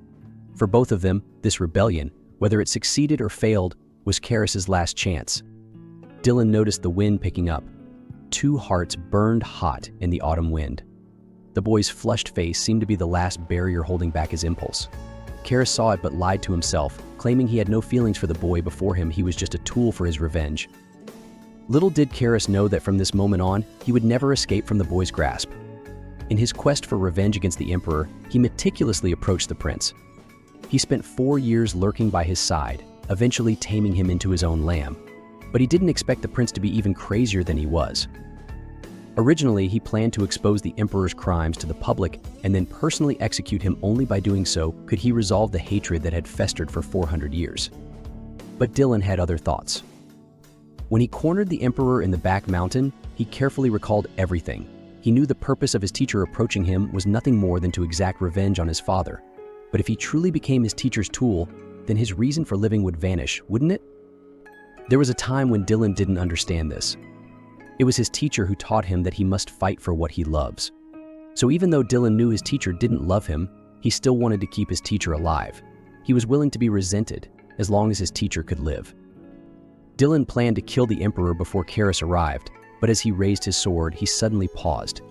For both of them, this rebellion, whether it succeeded or failed, was Karis's last chance. Dylan noticed the wind picking up. 2 hearts burned hot in the autumn wind. The boy's flushed face seemed to be the last barrier holding back his impulse. Karis saw it but lied to himself, claiming he had no feelings for the boy before him. He was just a tool for his revenge. Little did Karis know that from this moment on, he would never escape from the boy's grasp. In his quest for revenge against the emperor, he meticulously approached the prince. He spent 4 years lurking by his side, eventually taming him into his own lamb. But he didn't expect the prince to be even crazier than he was. Originally, he planned to expose the emperor's crimes to the public and then personally execute him. Only by doing so could he resolve the hatred that had festered for 400 years. But Dylan had other thoughts. When he cornered the emperor in the back mountain, he carefully recalled everything. He knew the purpose of his teacher approaching him was nothing more than to exact revenge on his father. But if he truly became his teacher's tool, then his reason for living would vanish, wouldn't it? There was a time when Dylan didn't understand this. It was his teacher who taught him that he must fight for what he loves. So even though Dylan knew his teacher didn't love him, he still wanted to keep his teacher alive. He was willing to be resented as long as his teacher could live. Dylan planned to kill the emperor before Karis arrived, but as he raised his sword, he suddenly paused.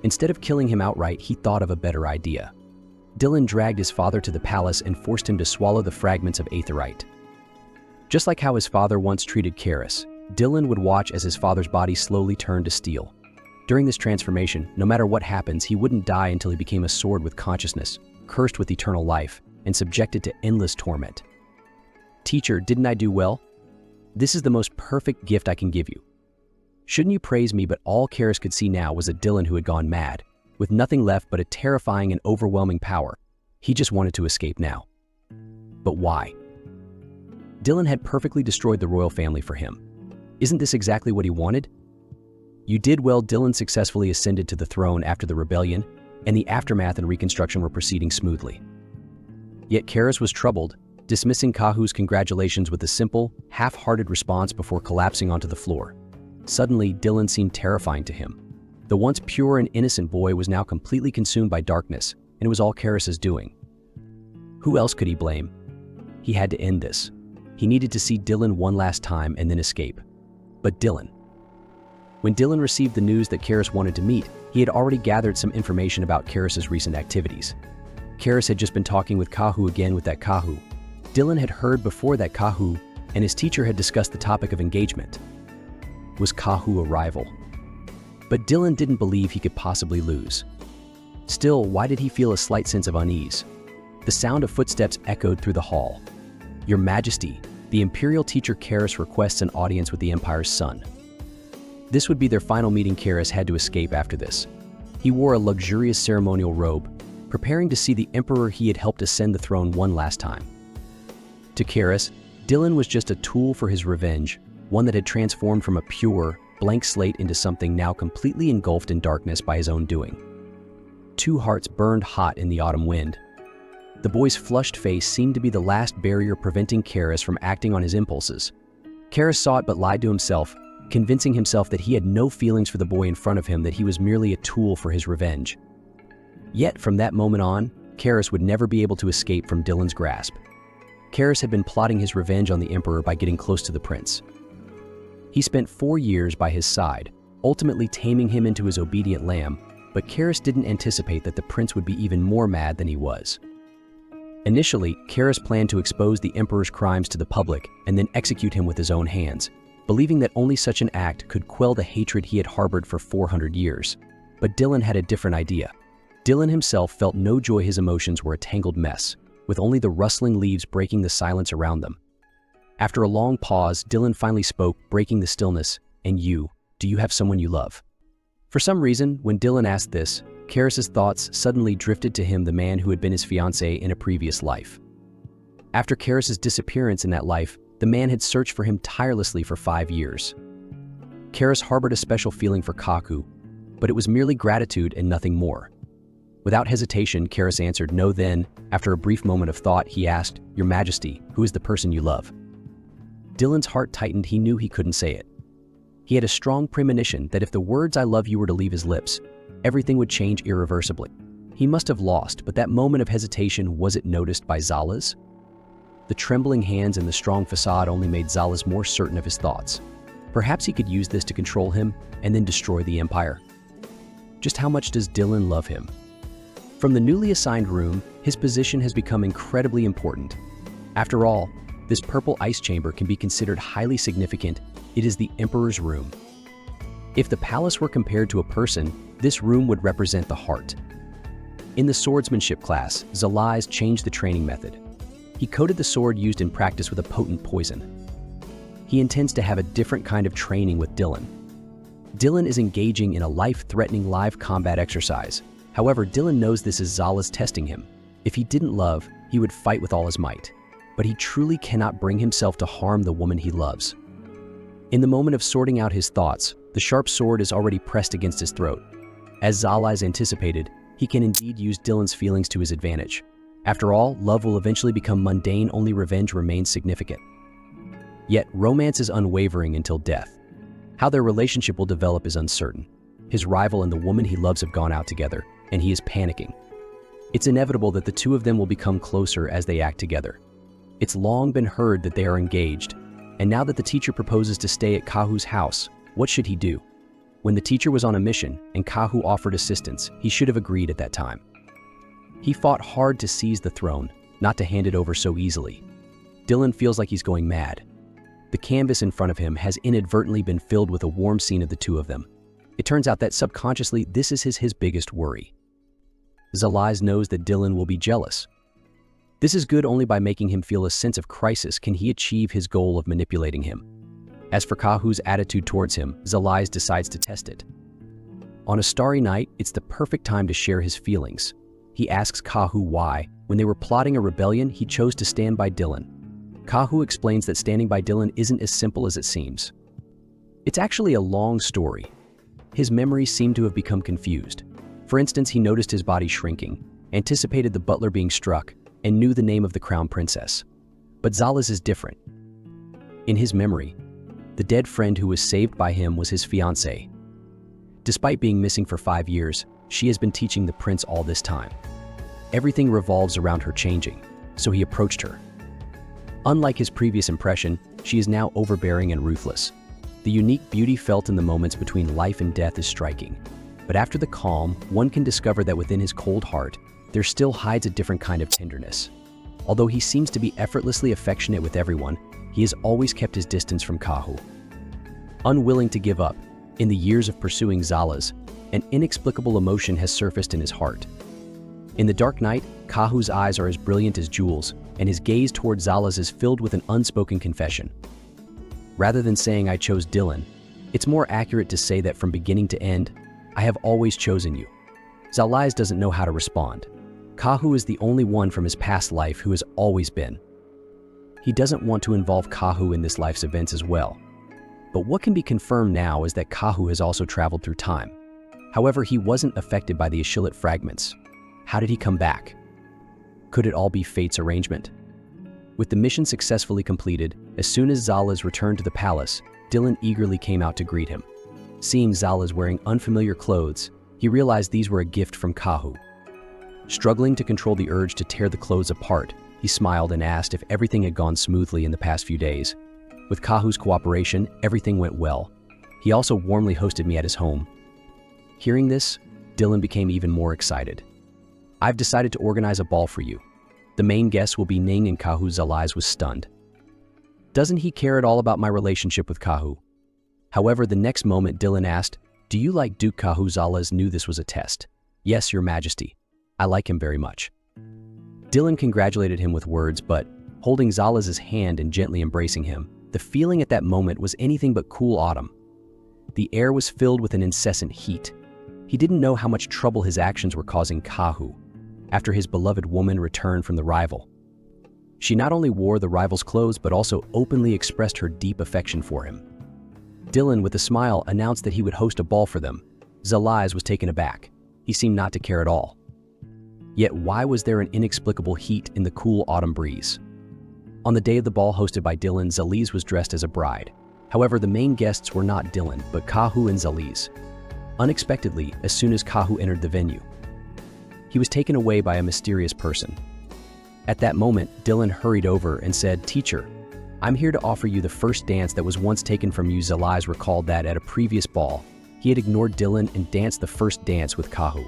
Instead of killing him outright, he thought of a better idea. Dylan dragged his father to the palace and forced him to swallow the fragments of aetherite. Just like how his father once treated Karis, Dylan would watch as his father's body slowly turned to steel. During this transformation, no matter what happens, he wouldn't die until he became a sword with consciousness, cursed with eternal life, and subjected to endless torment. Teacher, didn't I do well? This is the most perfect gift I can give you. Shouldn't you praise me? But all Karis could see now was a Dylan who had gone mad, with nothing left but a terrifying and overwhelming power. He just wanted to escape now. But why? Dylan had perfectly destroyed the royal family for him. Isn't this exactly what he wanted? You did well. Dylan successfully ascended to the throne after the rebellion, and the aftermath and reconstruction were proceeding smoothly. Yet Karis was troubled, dismissing Kahu's congratulations with a simple, half-hearted response before collapsing onto the floor. Suddenly, Dylan seemed terrifying to him. The once pure and innocent boy was now completely consumed by darkness, and it was all Karis's doing. Who else could he blame? He had to end this. He needed to see Dylan one last time and then escape. But Dylan. When Dylan received the news that Karis wanted to meet, he had already gathered some information about Karis's recent activities. Karis had just been talking with Kahu again with that Kahu. Dylan had heard before that Kahu, and his teacher had discussed the topic of engagement. Was Kahu a rival? But Dylan didn't believe he could possibly lose. Still, why did he feel a slight sense of unease? The sound of footsteps echoed through the hall. Your Majesty, the imperial teacher Karis requests an audience with the Empire's son. This would be their final meeting. Karis had to escape after this. He wore a luxurious ceremonial robe, preparing to see the emperor he had helped ascend the throne one last time. To Karis, Dylan was just a tool for his revenge, one that had transformed from a pure, blank slate into something now completely engulfed in darkness by his own doing. 2 hearts burned hot in the autumn wind. The boy's flushed face seemed to be the last barrier preventing Karis from acting on his impulses. Karis saw it but lied to himself, convincing himself that he had no feelings for the boy in front of him, that he was merely a tool for his revenge. Yet from that moment on, Karis would never be able to escape from Dylan's grasp. Karis had been plotting his revenge on the emperor by getting close to the prince. He spent 4 years by his side, ultimately taming him into his obedient lamb, but Karis didn't anticipate that the prince would be even more mad than he was. Initially, Karis planned to expose the emperor's crimes to the public and then execute him with his own hands, believing that only such an act could quell the hatred he had harbored for 400 years. But Dylan had a different idea. Dylan himself felt no joy. His emotions were a tangled mess, with only the rustling leaves breaking the silence around them. After a long pause, Dylan finally spoke, breaking the stillness. And you, do you have someone you love? For some reason, when Dylan asked this, Karis's thoughts suddenly drifted to him, the man who had been his fiancé in a previous life. After Karis's disappearance in that life, the man had searched for him tirelessly for 5 years. Karis harbored a special feeling for Kahu, but it was merely gratitude and nothing more. Without hesitation, Karis answered no. Then, after a brief moment of thought, he asked, "Your Majesty, who is the person you love?" Dylan's heart tightened. He knew he couldn't say it. He had a strong premonition that if the words "I love you" were to leave his lips, everything would change irreversibly. He must have lost, but that moment of hesitation, was it noticed by Zalaz? The trembling hands and the strong facade only made Zalaz more certain of his thoughts. Perhaps he could use this to control him and then destroy the Empire. Just how much does Dylan love him? From the newly assigned room, his position has become incredibly important. After all, this purple ice chamber can be considered highly significant. It is the Emperor's room. If the palace were compared to a person, this room would represent the heart. In the swordsmanship class, Zalaz changed the training method. He coated the sword used in practice with a potent poison. He intends to have a different kind of training with Dylan. Dylan is engaging in a life-threatening live combat exercise. However, Dylan knows this is Zalaz testing him. If he didn't love, he would fight with all his might. But he truly cannot bring himself to harm the woman he loves. In the moment of sorting out his thoughts, the sharp sword is already pressed against his throat. As Zalaz anticipated, he can indeed use Dylan's feelings to his advantage. After all, love will eventually become mundane, only revenge remains significant. Yet, romance is unwavering until death. How their relationship will develop is uncertain. His rival and the woman he loves have gone out together, and he is panicking. It's inevitable that the two of them will become closer as they act together. It's long been heard that they are engaged, and now that the teacher proposes to stay at Kahu's house, what should he do? When the teacher was on a mission and Kahu offered assistance, he should have agreed at that time. He fought hard to seize the throne, not to hand it over so easily. Dylan feels like he's going mad. The canvas in front of him has inadvertently been filled with a warm scene of the two of them. It turns out that subconsciously, this is his biggest worry. Zalaz knows that Dylan will be jealous. This is good only by making him feel a sense of crisis can he achieve his goal of manipulating him. As for Kahu's attitude towards him, Zalaz decides to test it. On a starry night, it's the perfect time to share his feelings. He asks Kahu why, when they were plotting a rebellion, he chose to stand by Dylan. Kahu explains that standing by Dylan isn't as simple as it seems. It's actually a long story. His memories seem to have become confused. For instance, he noticed his body shrinking, anticipated the butler being struck, and knew the name of the crown princess. But Zalaz is different. In his memory, the dead friend who was saved by him was his fiancée. Despite being missing for 5 years, she has been teaching the prince all this time. Everything revolves around her changing, so he approached her. Unlike his previous impression, she is now overbearing and ruthless. The unique beauty felt in the moments between life and death is striking. But after the calm, one can discover that within his cold heart, there still hides a different kind of tenderness. Although he seems to be effortlessly affectionate with everyone, he has always kept his distance from Kahu. Unwilling to give up, in the years of pursuing Zalaz, an inexplicable emotion has surfaced in his heart. In the dark night, Kahu's eyes are as brilliant as jewels, and his gaze toward Zalaz is filled with an unspoken confession. Rather than saying I chose Dylan, it's more accurate to say that from beginning to end, I have always chosen you. Zalaz doesn't know how to respond. Kahu is the only one from his past life who has always been. He doesn't want to involve Kahu in this life's events as well. But what can be confirmed now is that Kahu has also traveled through time. However, he wasn't affected by the Achillet fragments. How did he come back? Could it all be fate's arrangement? With the mission successfully completed, as soon as Zalaz returned to the palace, Dylan eagerly came out to greet him. Seeing Zalaz wearing unfamiliar clothes, he realized these were a gift from Kahu. Struggling to control the urge to tear the clothes apart, he smiled and asked if everything had gone smoothly in the past few days. With Kahu's cooperation, everything went well. He also warmly hosted me at his home. Hearing this, Dylan became even more excited. I've decided to organize a ball for you. The main guests will be Ning, and Kahu. Zalaz was stunned. Doesn't he care at all about my relationship with Kahu? However, the next moment Dylan asked, do you like Duke Kahu? Zalaz knew this was a test. Yes, Your Majesty. I like him very much. Dylan congratulated him with words, but holding Zalaz's hand and gently embracing him, the feeling at that moment was anything but cool autumn. The air was filled with an incessant heat. He didn't know how much trouble his actions were causing Kahu after his beloved woman returned from the rival. She not only wore the rival's clothes but also openly expressed her deep affection for him. Dylan, with a smile, announced that he would host a ball for them. Zalais was taken aback. He seemed not to care at all. Yet why was there an inexplicable heat in the cool autumn breeze? On the day of the ball hosted by Dylan, Zalais was dressed as a bride. However, the main guests were not Dylan, but Kahu and Zalais. Unexpectedly, as soon as Kahu entered the venue, he was taken away by a mysterious person. At that moment, Dylan hurried over and said, "Teacher, I'm here to offer you the first dance that was once taken from you." Zalais recalled that at a previous ball, he had ignored Dylan and danced the first dance with Kahu.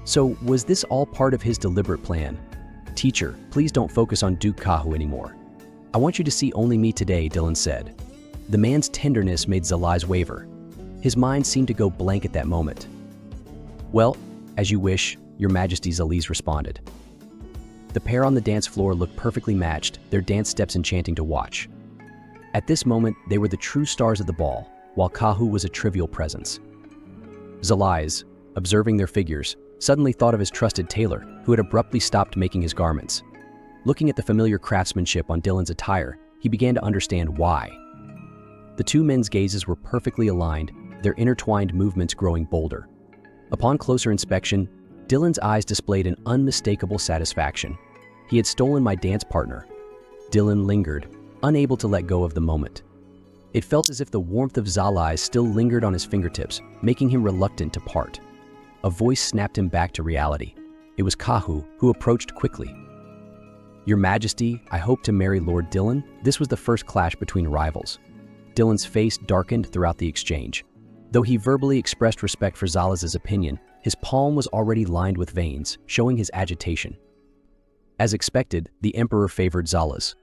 So, was this all part of his deliberate plan? "Teacher, please don't focus on Duke Kahu anymore. I want you to see only me today," Dylan said. The man's tenderness made Zalais waver. His mind seemed to go blank at that moment. "Well, as you wish, Your Majesty," Zalais responded. The pair on the dance floor looked perfectly matched, their dance steps enchanting to watch. At this moment, they were the true stars of the ball, while Kahu was a trivial presence. Zalais, observing their figures, suddenly thought of his trusted tailor, who had abruptly stopped making his garments. Looking at the familiar craftsmanship on Dylan's attire, he began to understand why. The two men's gazes were perfectly aligned, their intertwined movements growing bolder. Upon closer inspection, Dylan's eyes displayed an unmistakable satisfaction. He had stolen my dance partner. Dylan lingered, unable to let go of the moment. It felt as if the warmth of Zalais still lingered on his fingertips, making him reluctant to part. A voice snapped him back to reality. It was Kahu, who approached quickly. "Your Majesty, I hope to marry Lord Dylan." This was the first clash between rivals. Dylan's face darkened throughout the exchange. Though he verbally expressed respect for Zalais's opinion, his palm was already lined with veins, showing his agitation. As expected, the Emperor favored Zalais.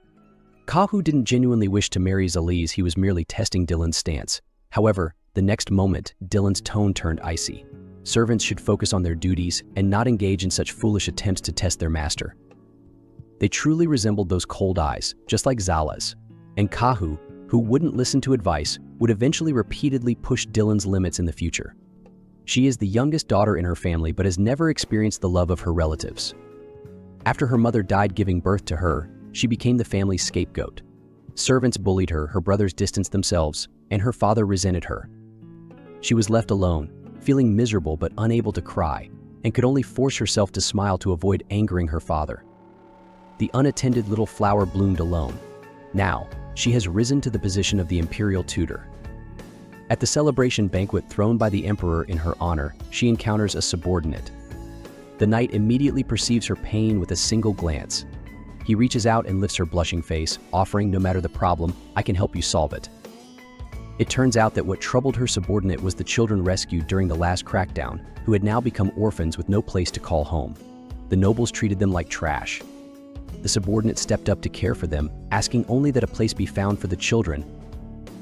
Kahu didn't genuinely wish to marry Zalais, he was merely testing Dylan's stance. However, the next moment, Dylan's tone turned icy. Servants should focus on their duties and not engage in such foolish attempts to test their master. They truly resembled those cold eyes, just like Zalais. And Kahu, who wouldn't listen to advice, would eventually repeatedly push Dylan's limits in the future. She is the youngest daughter in her family but has never experienced the love of her relatives. After her mother died giving birth to her, she became the family's scapegoat. Servants bullied her, her brothers distanced themselves, and her father resented her. She was left alone, feeling miserable but unable to cry, and could only force herself to smile to avoid angering her father. The unattended little flower bloomed alone. Now, she has risen to the position of the imperial tutor. At the celebration banquet thrown by the emperor in her honor, she encounters a subordinate. The knight immediately perceives her pain with a single glance. He reaches out and lifts her blushing face, offering, "No matter the problem, I can help you solve it." It turns out that what troubled her subordinate was the children rescued during the last crackdown, who had now become orphans with no place to call home. The nobles treated them like trash. The subordinate stepped up to care for them, asking only that a place be found for the children.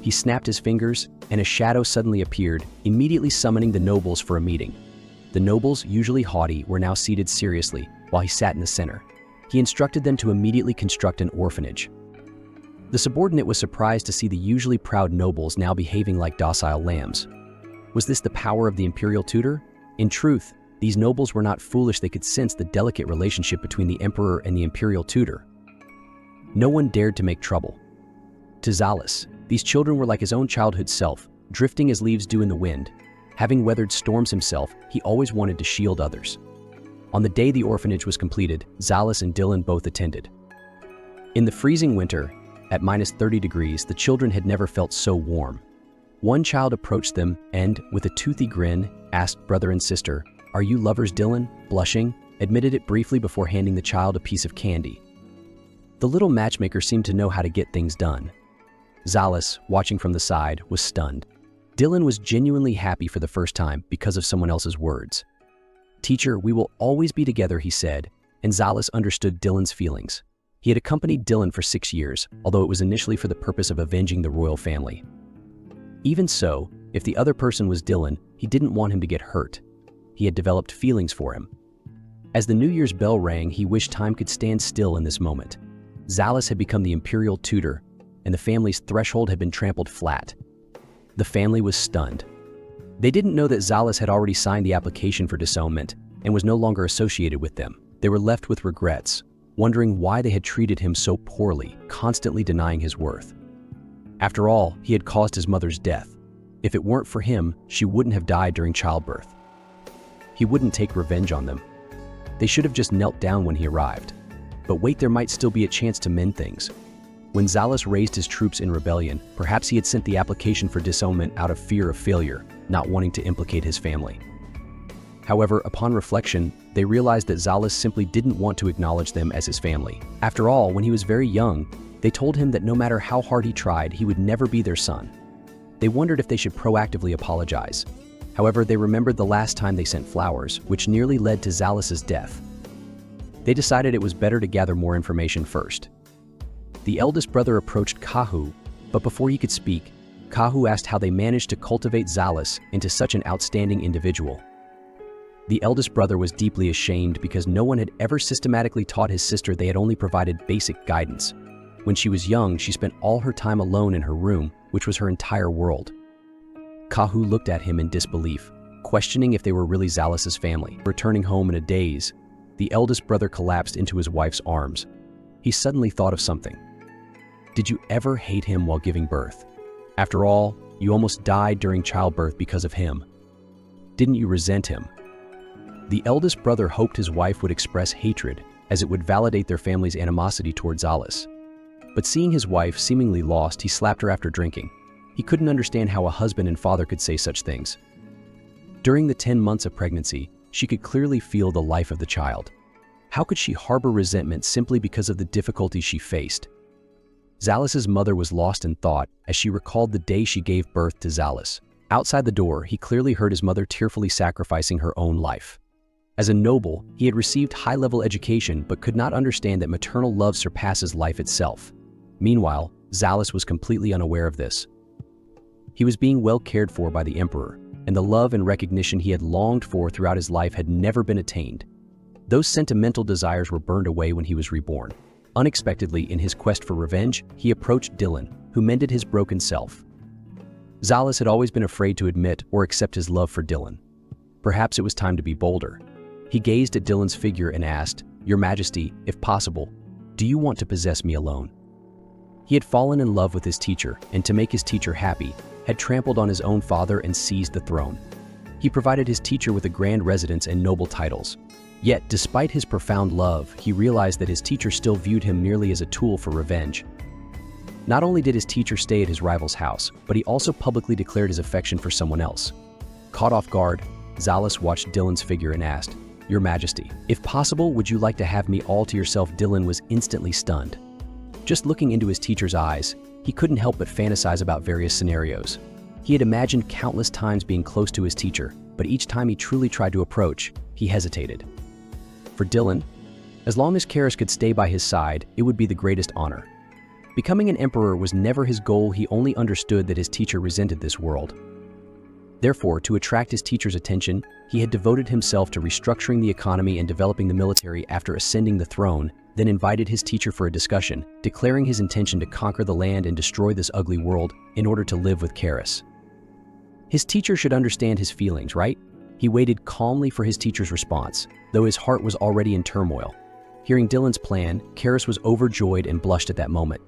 He snapped his fingers, and a shadow suddenly appeared, immediately summoning the nobles for a meeting. The nobles, usually haughty, were now seated seriously, while he sat in the center. He instructed them to immediately construct an orphanage. The subordinate was surprised to see the usually proud nobles now behaving like docile lambs. Was this the power of the imperial tutor? In truth, these nobles were not foolish, they could sense the delicate relationship between the emperor and the imperial tutor. No one dared to make trouble. To Zalais, these children were like his own childhood self, drifting as leaves do in the wind. Having weathered storms himself, he always wanted to shield others. On the day the orphanage was completed, Zalais and Dylan both attended. In the freezing winter, at -30 degrees, the children had never felt so warm. One child approached them and, with a toothy grin, asked brother and sister, "Are you lovers?" Dylan, blushing, admitted it briefly before handing the child a piece of candy. The little matchmaker seemed to know how to get things done. Zalais, watching from the side, was stunned. Dylan was genuinely happy for the first time because of someone else's words. "Teacher, we will always be together," he said, and Zalais understood Dylan's feelings. He had accompanied Dylan for 6 years, although it was initially for the purpose of avenging the royal family. Even so, if the other person was Dylan, he didn't want him to get hurt. He had developed feelings for him. As the New Year's bell rang, he wished time could stand still in this moment. Zalais had become the imperial tutor, and the family's threshold had been trampled flat. The family was stunned. They didn't know that Zalais had already signed the application for disownment and was no longer associated with them. They were left with regrets. wondering why they had treated him so poorly, constantly denying his worth. After all, he had caused his mother's death. If it weren't for him, she wouldn't have died during childbirth. He wouldn't take revenge on them. They should have just knelt down when he arrived. But wait, there might still be a chance to mend things. When Zalus raised his troops in rebellion, perhaps he had sent the application for disownment out of fear of failure, not wanting to implicate his family. However, upon reflection, they realized that Zalus simply didn't want to acknowledge them as his family. After all, when he was very young, they told him that no matter how hard he tried, he would never be their son. They wondered if they should proactively apologize. However, they remembered the last time they sent flowers, which nearly led to Zalus's death. They decided it was better to gather more information first. The eldest brother approached Kahu, but before he could speak, Kahu asked how they managed to cultivate Zalus into such an outstanding individual. The eldest brother was deeply ashamed because no one had ever systematically taught his sister. They had only provided basic guidance. When she was young, she spent all her time alone in her room, which was her entire world. Kahu looked at him in disbelief, questioning if they were really Zalus's family. Returning home in a daze, the eldest brother collapsed into his wife's arms. He suddenly thought of something. Did you ever hate him while giving birth? After all, you almost died during childbirth because of him. Didn't you resent him? The eldest brother hoped his wife would express hatred, as it would validate their family's animosity towards Zalus. But seeing his wife seemingly lost, he slapped her after drinking. He couldn't understand how a husband and father could say such things. During the 10 months of pregnancy, she could clearly feel the life of the child. How could she harbor resentment simply because of the difficulties she faced? Zalus's mother was lost in thought as she recalled the day she gave birth to Zalus. Outside the door, he clearly heard his mother tearfully sacrificing her own life. As a noble, he had received high-level education but could not understand that maternal love surpasses life itself. Meanwhile, Zalus was completely unaware of this. He was being well cared for by the Emperor, and the love and recognition he had longed for throughout his life had never been attained. Those sentimental desires were burned away when he was reborn. Unexpectedly, in his quest for revenge, he approached Dylan, who mended his broken self. Zalus had always been afraid to admit or accept his love for Dylan. Perhaps it was time to be bolder. He gazed at Dylan's figure and asked, "Your Majesty, if possible, do you want to possess me alone?" He had fallen in love with his teacher, and to make his teacher happy, had trampled on his own father and seized the throne. He provided his teacher with a grand residence and noble titles. Yet, despite his profound love, he realized that his teacher still viewed him merely as a tool for revenge. Not only did his teacher stay at his rival's house, but he also publicly declared his affection for someone else. Caught off guard, Zalus watched Dylan's figure and asked, "Your Majesty, if possible, would you like to have me all to yourself?" Dylan was instantly stunned. Just looking into his teacher's eyes, he couldn't help but fantasize about various scenarios. He had imagined countless times being close to his teacher, but each time he truly tried to approach, he hesitated. For Dylan, as long as Karis could stay by his side, it would be the greatest honor. Becoming an emperor was never his goal. He only understood that his teacher resented this world. Therefore, to attract his teacher's attention, he had devoted himself to restructuring the economy and developing the military after ascending the throne, then invited his teacher for a discussion, declaring his intention to conquer the land and destroy this ugly world in order to live with Karis. His teacher should understand his feelings, right? He waited calmly for his teacher's response, though his heart was already in turmoil. Hearing Dylan's plan, Karis was overjoyed and blushed at that moment.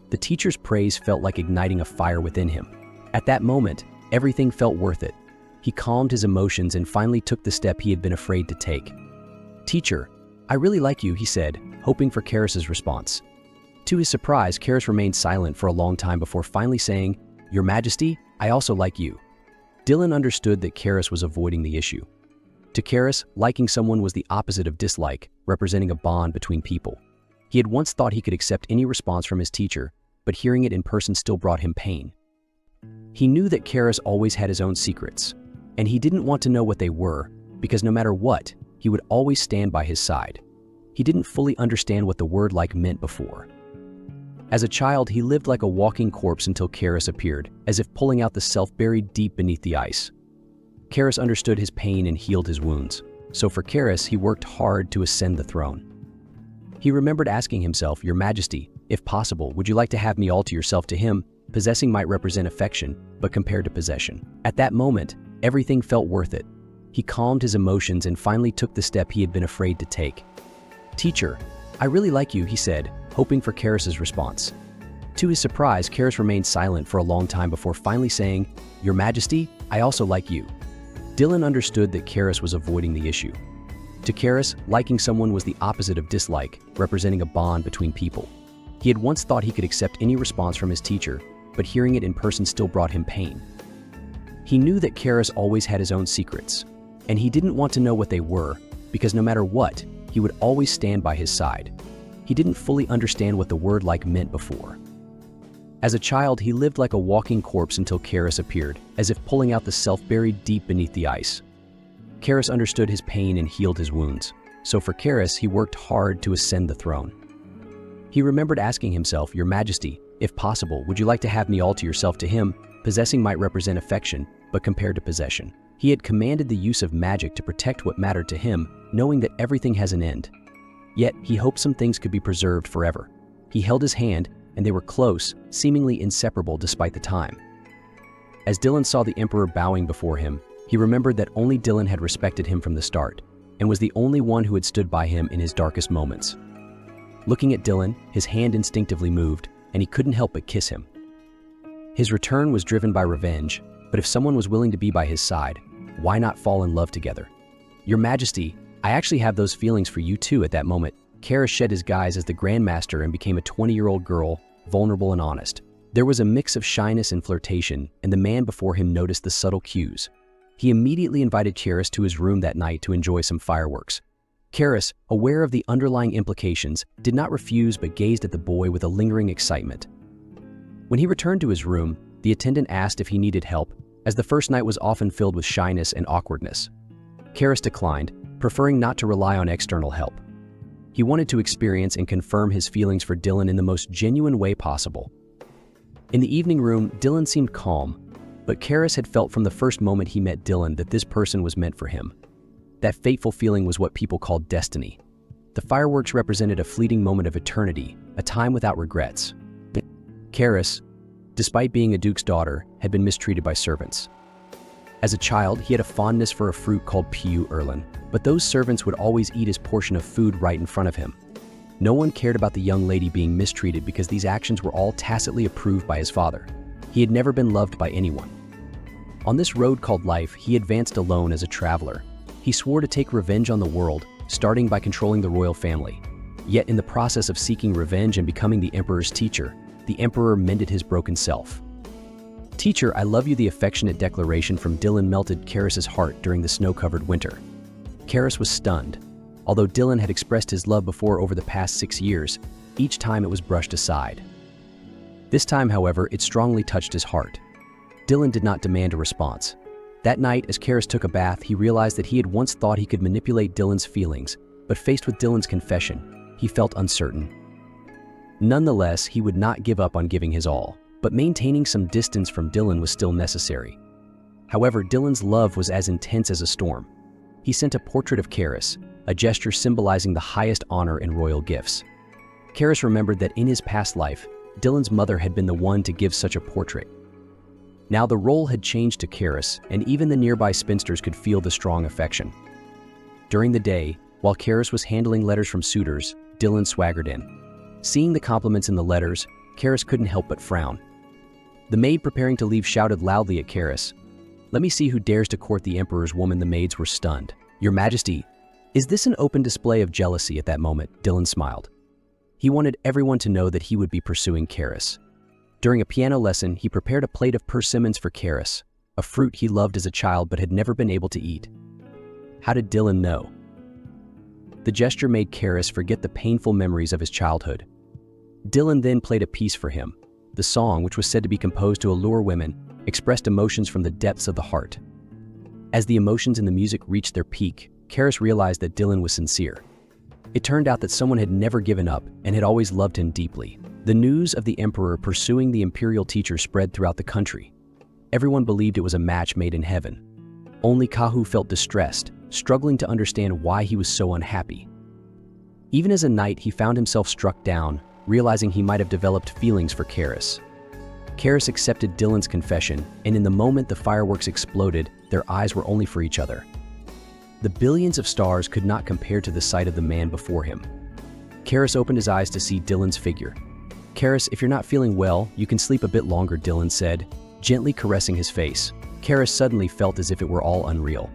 The teacher's praise felt like igniting a fire within him. At that moment, everything felt worth it. He calmed his emotions and finally took the step he had been afraid to take. "Teacher, I really like you," he said, hoping for Karis's response. To his surprise, Karis remained silent for a long time before finally saying, "Your Majesty, I also like you." Dylan understood that Karis was avoiding the issue. To Karis, liking someone was the opposite of dislike, representing a bond between people. He had once thought he could accept any response from his teacher, but hearing it in person still brought him pain. He knew that Karis always had his own secrets, and he didn't want to know what they were, because no matter what, he would always stand by his side. He didn't fully understand what the word "like" meant before. As a child, he lived like a walking corpse until Karis appeared, as if pulling out the self buried deep beneath the ice. Karis understood his pain and healed his wounds, so for Karis, he worked hard to ascend the throne. He remembered asking himself, "Your Majesty, if possible, would you like to have me all to yourself?" To him, possessing might represent affection, but compared to possession. At that moment, everything felt worth it. He calmed his emotions and finally took the step he had been afraid to take. "Teacher, "I really like you," he said, hoping for Karis's response. To his surprise, Karis remained silent for a long time before finally saying, "Your Majesty, I also like you." Dylan understood that Karis was avoiding the issue. To Karis, liking someone was the opposite of dislike, representing a bond between people. He had once thought he could accept any response from his teacher, but hearing it in person still brought him pain. He knew that Karis always had his own secrets, and he didn't want to know what they were, because no matter what, he would always stand by his side. He didn't fully understand what the word like meant before. As a child, he lived like a walking corpse until Karis appeared, as if pulling out the self buried deep beneath the ice. Karis understood his pain and healed his wounds, so for Karis, he worked hard to ascend the throne. He remembered asking himself, "Your Majesty, if possible, would you like to have me all to yourself?" To him, possessing might represent affection, but compared to possession, he had commanded the use of magic to protect what mattered to him, knowing that everything has an end. Yet, he hoped some things could be preserved forever. He held his hand, and they were close, seemingly inseparable despite the time. As Dylan saw the Emperor bowing before him, he remembered that only Dylan had respected him from the start, and was the only one who had stood by him in his darkest moments. Looking at Dylan, his hand instinctively moved, and he couldn't help but kiss him. His return was driven by revenge, but if someone was willing to be by his side, why not fall in love together? "Your Majesty, I actually have those feelings for you too." At that moment, Karis shed his guise as the Grand Master and became a 20-year-old girl, vulnerable and honest. There was a mix of shyness and flirtation, and the man before him noticed the subtle cues. He immediately invited Karis to his room that night to enjoy some fireworks. Karis, aware of the underlying implications, did not refuse but gazed at the boy with a lingering excitement. When he returned to his room, the attendant asked if he needed help, as the first night was often filled with shyness and awkwardness. Karis declined, preferring not to rely on external help. He wanted to experience and confirm his feelings for Dylan in the most genuine way possible. In the evening room, Dylan seemed calm, but Karis had felt from the first moment he met Dylan that this person was meant for him. That fateful feeling was what people called destiny. The fireworks represented a fleeting moment of eternity, a time without regrets. Karis, despite being a duke's daughter, had been mistreated by servants. As a child, he had a fondness for a fruit called Piu Erlin, but those servants would always eat his portion of food right in front of him. No one cared about the young lady being mistreated because these actions were all tacitly approved by his father. He had never been loved by anyone. On this road called life, he advanced alone as a traveler. He swore to take revenge on the world, starting by controlling the royal family. Yet in the process of seeking revenge and becoming the Emperor's teacher, the Emperor mended his broken self. "Teacher, I love you." The affectionate declaration from Dylan melted Karis's heart during the snow-covered winter. Karis was stunned. Although Dylan had expressed his love before over the past 6 years, each time it was brushed aside. This time, however, it strongly touched his heart. Dylan did not demand a response. That night, as Karis took a bath, he realized that he had once thought he could manipulate Dylan's feelings, but faced with Dylan's confession, he felt uncertain. Nonetheless, he would not give up on giving his all, but maintaining some distance from Dylan was still necessary. However, Dylan's love was as intense as a storm. He sent a portrait of Karis, a gesture symbolizing the highest honor in royal gifts. Karis remembered that in his past life, Dylan's mother had been the one to give such a portrait. Now the role had changed to Karis, and even the nearby spinsters could feel the strong affection. During the day, while Karis was handling letters from suitors, Dylan swaggered in. Seeing the compliments in the letters, Karis couldn't help but frown. The maid preparing to leave shouted loudly at Karis, "Let me see who dares to court the Emperor's woman." The maids were stunned. "Your Majesty, is this an open display of jealousy?" At that moment, Dylan smiled. He wanted everyone to know that he would be pursuing Karis. During a piano lesson, he prepared a plate of persimmons for Karis, a fruit he loved as a child but had never been able to eat. How did Dylan know? The gesture made Karis forget the painful memories of his childhood. Dylan then played a piece for him. The song, which was said to be composed to allure women, expressed emotions from the depths of the heart. As the emotions in the music reached their peak, Karis realized that Dylan was sincere. It turned out that someone had never given up and had always loved him deeply. The news of the Emperor pursuing the imperial teacher spread throughout the country. Everyone believed it was a match made in heaven. Only Kahu felt distressed, struggling to understand why he was so unhappy. Even as a knight, he found himself struck down, realizing he might have developed feelings for Karis. Karis accepted Dylan's confession, and in the moment the fireworks exploded, their eyes were only for each other. The billions of stars could not compare to the sight of the man before him. Karis opened his eyes to see Dylan's figure. "Karis, if you're not feeling well, you can sleep a bit longer," Dylan said, gently caressing his face. Karis suddenly felt as if it were all unreal.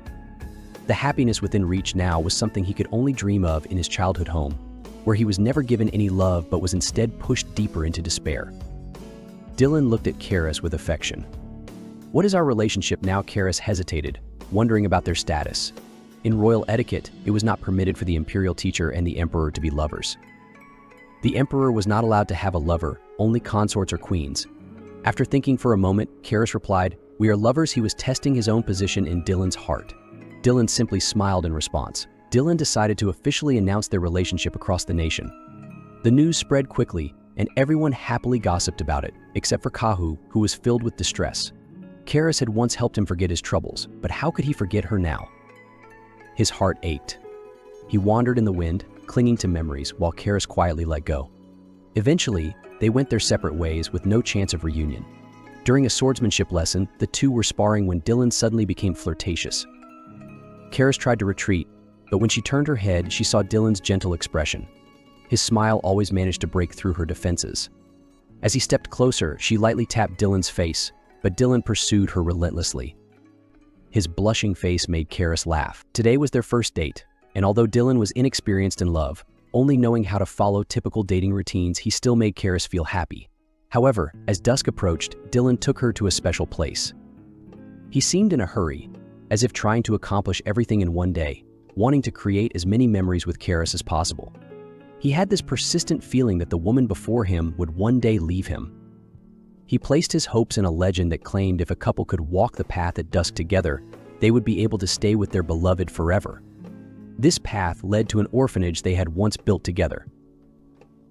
The happiness within reach now was something he could only dream of in his childhood home, where he was never given any love but was instead pushed deeper into despair. Dylan looked at Karis with affection. "What is our relationship now?" Karis hesitated, wondering about their status. In royal etiquette, it was not permitted for the imperial teacher and the emperor to be lovers. The emperor was not allowed to have a lover, only consorts or queens. After thinking for a moment, Karis replied, "We are lovers." He was testing his own position in Dylan's heart. Dylan simply smiled in response. Dylan decided to officially announce their relationship across the nation. The news spread quickly, and everyone happily gossiped about it, except for Kahu, who was filled with distress. Karis had once helped him forget his troubles, but how could he forget her now? His heart ached. He wandered in the wind, clinging to memories, while Karis quietly let go. Eventually, they went their separate ways with no chance of reunion. During a swordsmanship lesson, the two were sparring when Dylan suddenly became flirtatious. Karis tried to retreat, but when she turned her head, she saw Dylan's gentle expression. His smile always managed to break through her defenses. As he stepped closer, she lightly tapped Dylan's face, but Dylan pursued her relentlessly. His blushing face made Karis laugh. Today was their first date, and although Dylan was inexperienced in love, only knowing how to follow typical dating routines, he still made Karis feel happy. However, as dusk approached, Dylan took her to a special place. He seemed in a hurry, as if trying to accomplish everything in one day, wanting to create as many memories with Karis as possible. He had this persistent feeling that the woman before him would one day leave him. He placed his hopes in a legend that claimed if a couple could walk the path at dusk together, they would be able to stay with their beloved forever. This path led to an orphanage they had once built together.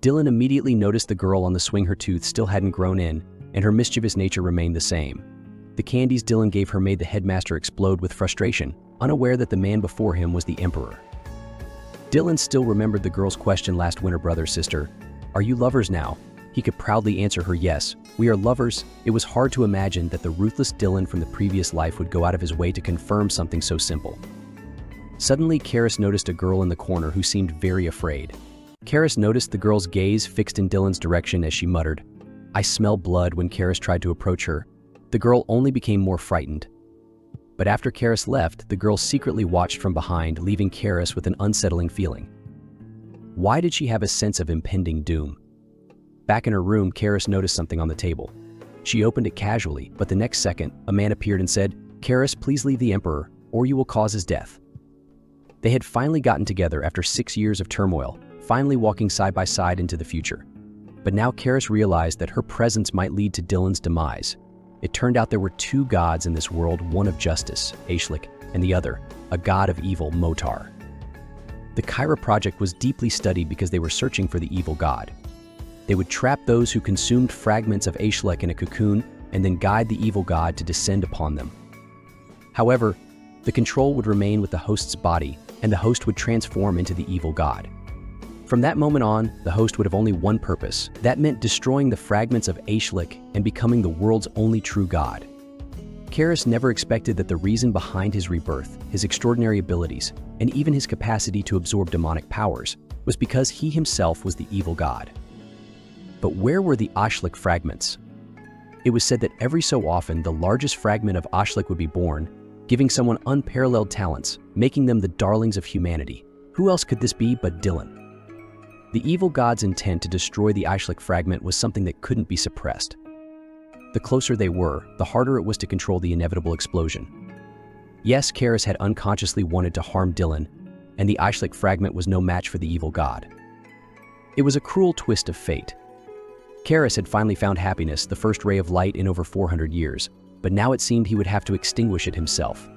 Dylan immediately noticed the girl on the swing. Her tooth still hadn't grown in, and her mischievous nature remained the same. The candies Dylan gave her made the headmaster explode with frustration, unaware that the man before him was the emperor. Dylan still remembered the girl's question last winter. "Brother, sister, are you lovers now?" He could proudly answer her, "Yes, we are lovers." It was hard to imagine that the ruthless Dylan from the previous life would go out of his way to confirm something so simple. Suddenly, Karis noticed a girl in the corner who seemed very afraid. Karis noticed the girl's gaze fixed in Dylan's direction as she muttered, "I smell blood." When Karis tried to approach her, the girl only became more frightened. But after Karis left, the girl secretly watched from behind, leaving Karis with an unsettling feeling. Why did she have a sense of impending doom? Back in her room, Karis noticed something on the table. She opened it casually, but the next second, a man appeared and said, "Karis, please leave the emperor, or you will cause his death." They had finally gotten together after 6 years of turmoil, finally walking side by side into the future. But now Karis realized that her presence might lead to Dylan's demise. It turned out there were two gods in this world, one of justice, Aishlik, and the other, a god of evil, Motar. The Kyra project was deeply studied because they were searching for the evil god. They would trap those who consumed fragments of Aishlik in a cocoon and then guide the evil god to descend upon them. However, the control would remain with the host's body, and the host would transform into the evil god. From that moment on, the host would have only one purpose. That meant destroying the fragments of Aishlik and becoming the world's only true god. Karis never expected that the reason behind his rebirth, his extraordinary abilities, and even his capacity to absorb demonic powers, was because he himself was the evil god. But where were the Aishlik fragments? It was said that every so often the largest fragment of Aishlik would be born, giving someone unparalleled talents, making them the darlings of humanity. Who else could this be but Dylan? The evil god's intent to destroy the Aishlik fragment was something that couldn't be suppressed. The closer they were, the harder it was to control the inevitable explosion. Yes, Karis had unconsciously wanted to harm Dylan, and the Aishlik fragment was no match for the evil god. It was a cruel twist of fate. Karis had finally found happiness, the first ray of light in over 400 years, but now it seemed he would have to extinguish it himself.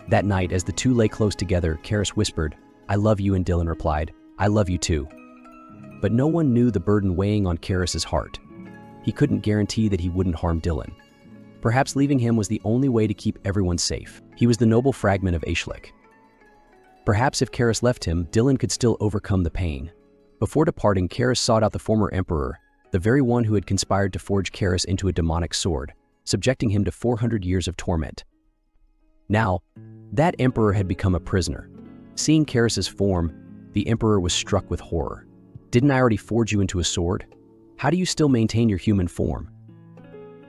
That night, as the two lay close together, Karis whispered, "I love you," and Dylan replied, "I love you too." But no one knew the burden weighing on Karis's heart. He couldn't guarantee that he wouldn't harm Dylan. Perhaps leaving him was the only way to keep everyone safe. He was the noble fragment of Aishlik. Perhaps if Karis left him, Dylan could still overcome the pain. Before departing, Karis sought out the former emperor, the very one who had conspired to forge Karis into a demonic sword, subjecting him to 400 years of torment. Now, that emperor had become a prisoner. Seeing Karis's form, the emperor was struck with horror. Didn't I already forge you into a sword? How do you still maintain your human form?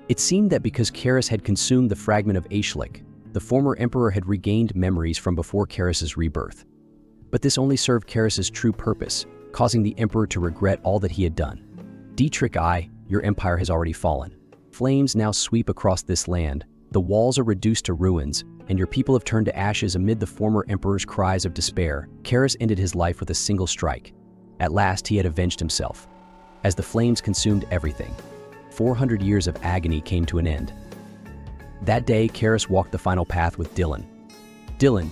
It seemed that because Karis had consumed the fragment of Aishlik, the former emperor had regained memories from before Karis's rebirth. But this only served Karis's true purpose, causing the emperor to regret all that he had done. Dietrich I, your empire has already fallen. Flames now sweep across this land, the walls are reduced to ruins, and your people have turned to ashes amid the former emperor's cries of despair. Karis ended his life with a single strike. At last he had avenged himself. As the flames consumed everything, 400 years of agony came to an end. That day, Karis walked the final path with Dylan. Dylan,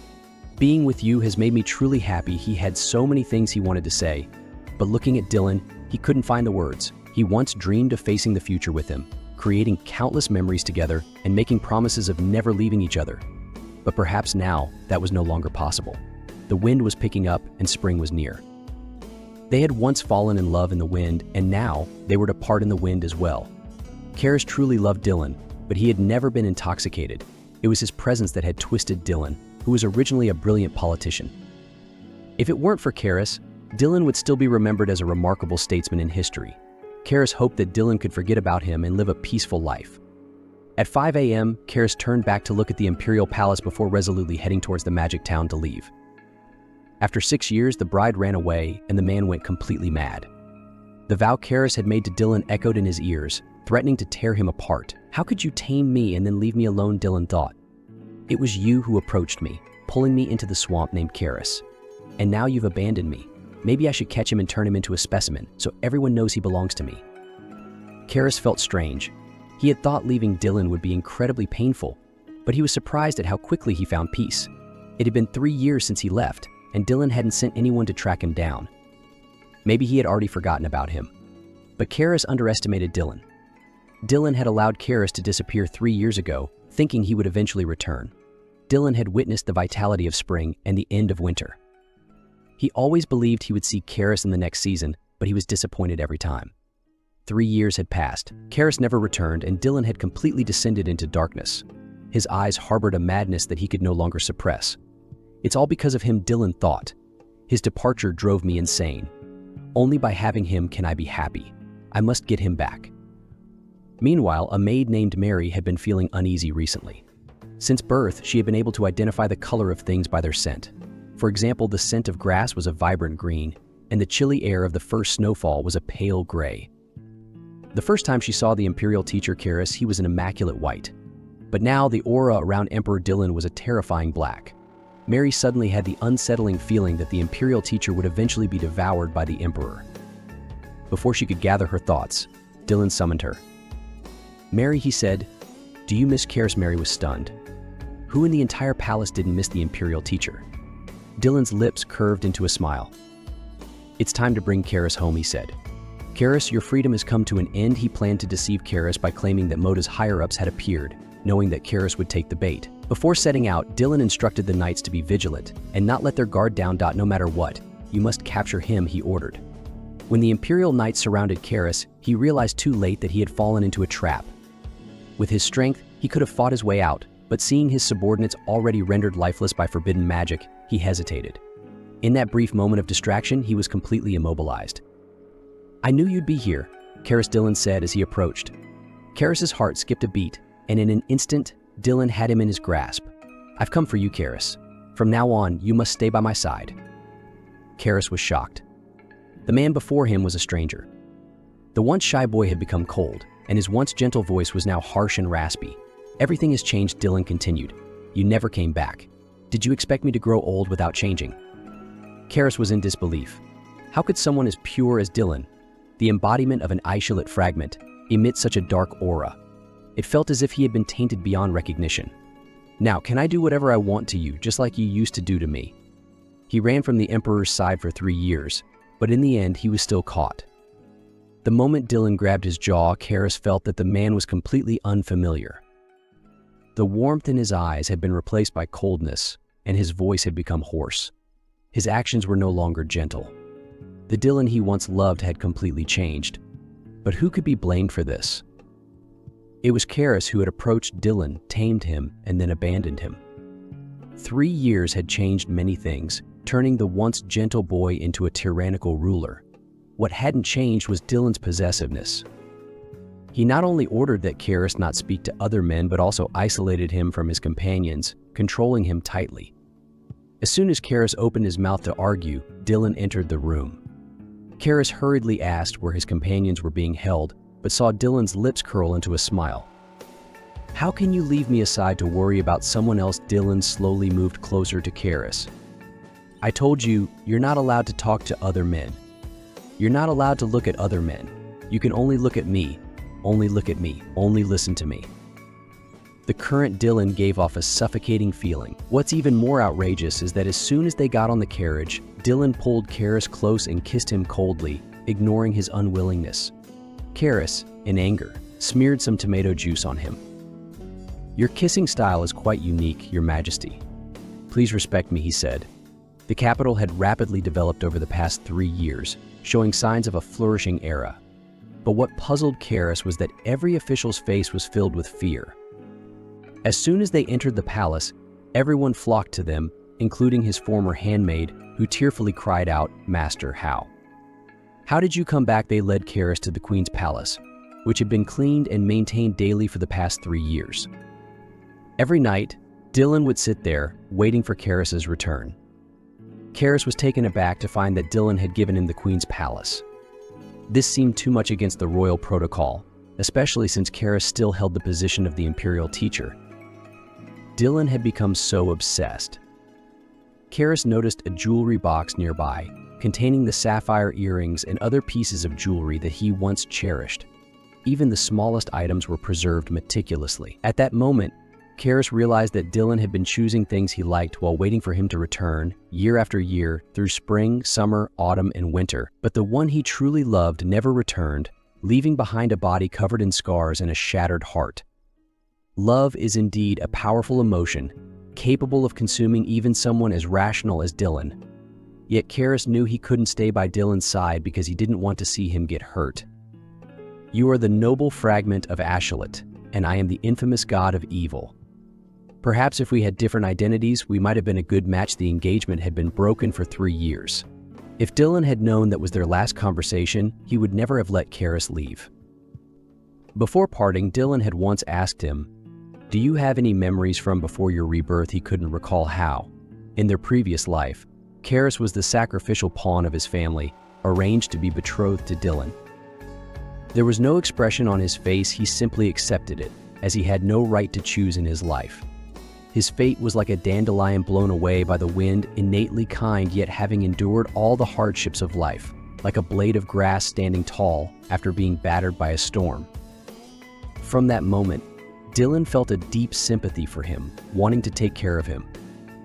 being with you has made me truly happy. He had so many things he wanted to say, but looking at Dylan, he couldn't find the words. He once dreamed of facing the future with him, creating countless memories together and making promises of never leaving each other. But perhaps now, that was no longer possible. The wind was picking up and spring was near. They had once fallen in love in the wind, and now they were to part in the wind as well. Karis truly loved Dylan, but he had never been intoxicated. It was his presence that had twisted Dylan, who was originally a brilliant politician. If it weren't for Karis, Dylan would still be remembered as a remarkable statesman in history. Karis hoped that Dylan could forget about him and live a peaceful life. At 5 a.m., Karis turned back to look at the Imperial Palace before resolutely heading towards the magic town to leave. After 6 years, the bride ran away, and the man went completely mad. The vow Karis had made to Dylan echoed in his ears, threatening to tear him apart. How could you tame me and then leave me alone, Dylan thought. It was you who approached me, pulling me into the swamp named Karis. And now you've abandoned me. Maybe I should catch him and turn him into a specimen, so everyone knows he belongs to me. Karis felt strange. He had thought leaving Dylan would be incredibly painful, but he was surprised at how quickly he found peace. It had been 3 years since he left, and Dylan hadn't sent anyone to track him down. Maybe he had already forgotten about him. But Karis underestimated Dylan. Dylan had allowed Karis to disappear 3 years ago, thinking he would eventually return. Dylan had witnessed the vitality of spring and the end of winter. He always believed he would see Karis in the next season, but he was disappointed every time. 3 years had passed. Karis never returned, and Dylan had completely descended into darkness. His eyes harbored a madness that he could no longer suppress. It's all because of him, Dylan thought. His departure drove me insane. Only by having him can I be happy. I must get him back. Meanwhile, a maid named Mary had been feeling uneasy recently. Since birth, she had been able to identify the color of things by their scent. For example, the scent of grass was a vibrant green, and the chilly air of the first snowfall was a pale gray. The first time she saw the Imperial teacher Karis, he was an immaculate white. But now the aura around Emperor Dylan was a terrifying black. Mary suddenly had the unsettling feeling that the Imperial teacher would eventually be devoured by the Emperor. Before she could gather her thoughts, Dylan summoned her. Mary, he said, "Do you miss Karis?" Mary was stunned. Who in the entire palace didn't miss the Imperial teacher? Dylan's lips curved into a smile. "It's time to bring Karis home," he said. "Karis, your freedom has come to an end." He planned to deceive Karis by claiming that Moda's higher-ups had appeared, knowing that Karis would take the bait. Before setting out, Dylan instructed the knights to be vigilant and not let their guard down. No matter what, you must capture him, he ordered. When the Imperial knights surrounded Karis, he realized too late that he had fallen into a trap. With his strength, he could have fought his way out, but seeing his subordinates already rendered lifeless by forbidden magic, he hesitated. In that brief moment of distraction, he was completely immobilized. "I knew you'd be here," Karis Dylan said as he approached. Karis's heart skipped a beat, and in an instant, Dylan had him in his grasp. "I've come for you, Karis. From now on, you must stay by my side." Karis was shocked. The man before him was a stranger. The once shy boy had become cold, and his once gentle voice was now harsh and raspy. "Everything has changed," Dylan continued. "You never came back. Did you expect me to grow old without changing?" Karis was in disbelief. How could someone as pure as Dylan, the embodiment of an Aishlik fragment, emit such a dark aura? It felt as if he had been tainted beyond recognition. "Now, can I do whatever I want to you, just like you used to do to me?" He ran from the Emperor's side for 3 years, but in the end, he was still caught. The moment Dylan grabbed his jaw, Karis felt that the man was completely unfamiliar. The warmth in his eyes had been replaced by coldness, and his voice had become hoarse. His actions were no longer gentle. The Dylan he once loved had completely changed. But who could be blamed for this? It was Karis who had approached Dylan, tamed him, and then abandoned him. 3 years had changed many things, turning the once gentle boy into a tyrannical ruler. What hadn't changed was Dylan's possessiveness. He not only ordered that Karis not speak to other men, but also isolated him from his companions, controlling him tightly. As soon as Karis opened his mouth to argue, Dylan entered the room. Karis hurriedly asked where his companions were being held, but saw Dylan's lips curl into a smile. "How can you leave me aside to worry about someone else?" Dylan slowly moved closer to Karis. "I told you, you're not allowed to talk to other men. You're not allowed to look at other men. You can only look at me. Only look at me. Only listen to me." The current Dylan gave off a suffocating feeling. What's even more outrageous is that as soon as they got on the carriage, Dylan pulled Karis close and kissed him coldly, ignoring his unwillingness. Karis, in anger, smeared some tomato juice on him. "Your kissing style is quite unique, Your Majesty. Please respect me," he said. The capital had rapidly developed over the past 3 years, showing signs of a flourishing era. But what puzzled Karis was that every official's face was filled with fear. As soon as they entered the palace, everyone flocked to them, including his former handmaid, who tearfully cried out, "Master, how? How did you come back?" They led Karis to the queen's palace, which had been cleaned and maintained daily for the past 3 years. Every night, Dylan would sit there, waiting for Karis's return. Karis was taken aback to find that Dylan had given him the queen's palace. This seemed too much against the royal protocol, especially since Karis still held the position of the imperial teacher. Dylan had become so obsessed. Karis noticed a jewelry box nearby, containing the sapphire earrings and other pieces of jewelry that he once cherished. Even the smallest items were preserved meticulously. At that moment, Karis realized that Dylan had been choosing things he liked while waiting for him to return, year after year, through spring, summer, autumn, and winter. But the one he truly loved never returned, leaving behind a body covered in scars and a shattered heart. Love is indeed a powerful emotion, capable of consuming even someone as rational as Dylan. Yet Karis knew he couldn't stay by Dylan's side because he didn't want to see him get hurt. "You are the noble fragment of Ashelet, and I am the infamous god of evil. Perhaps if we had different identities, we might have been a good match." The engagement had been broken for 3 years. If Dylan had known that was their last conversation, he would never have let Karis leave. Before parting, Dylan had once asked him, "Do you have any memories from before your rebirth?" He couldn't recall how. In their previous life, Karis was the sacrificial pawn of his family, arranged to be betrothed to Dylan. There was no expression on his face. He simply accepted it, as he had no right to choose in his life. His fate was like a dandelion blown away by the wind, innately kind yet having endured all the hardships of life, like a blade of grass standing tall after being battered by a storm. From that moment, Dylan felt a deep sympathy for him, wanting to take care of him.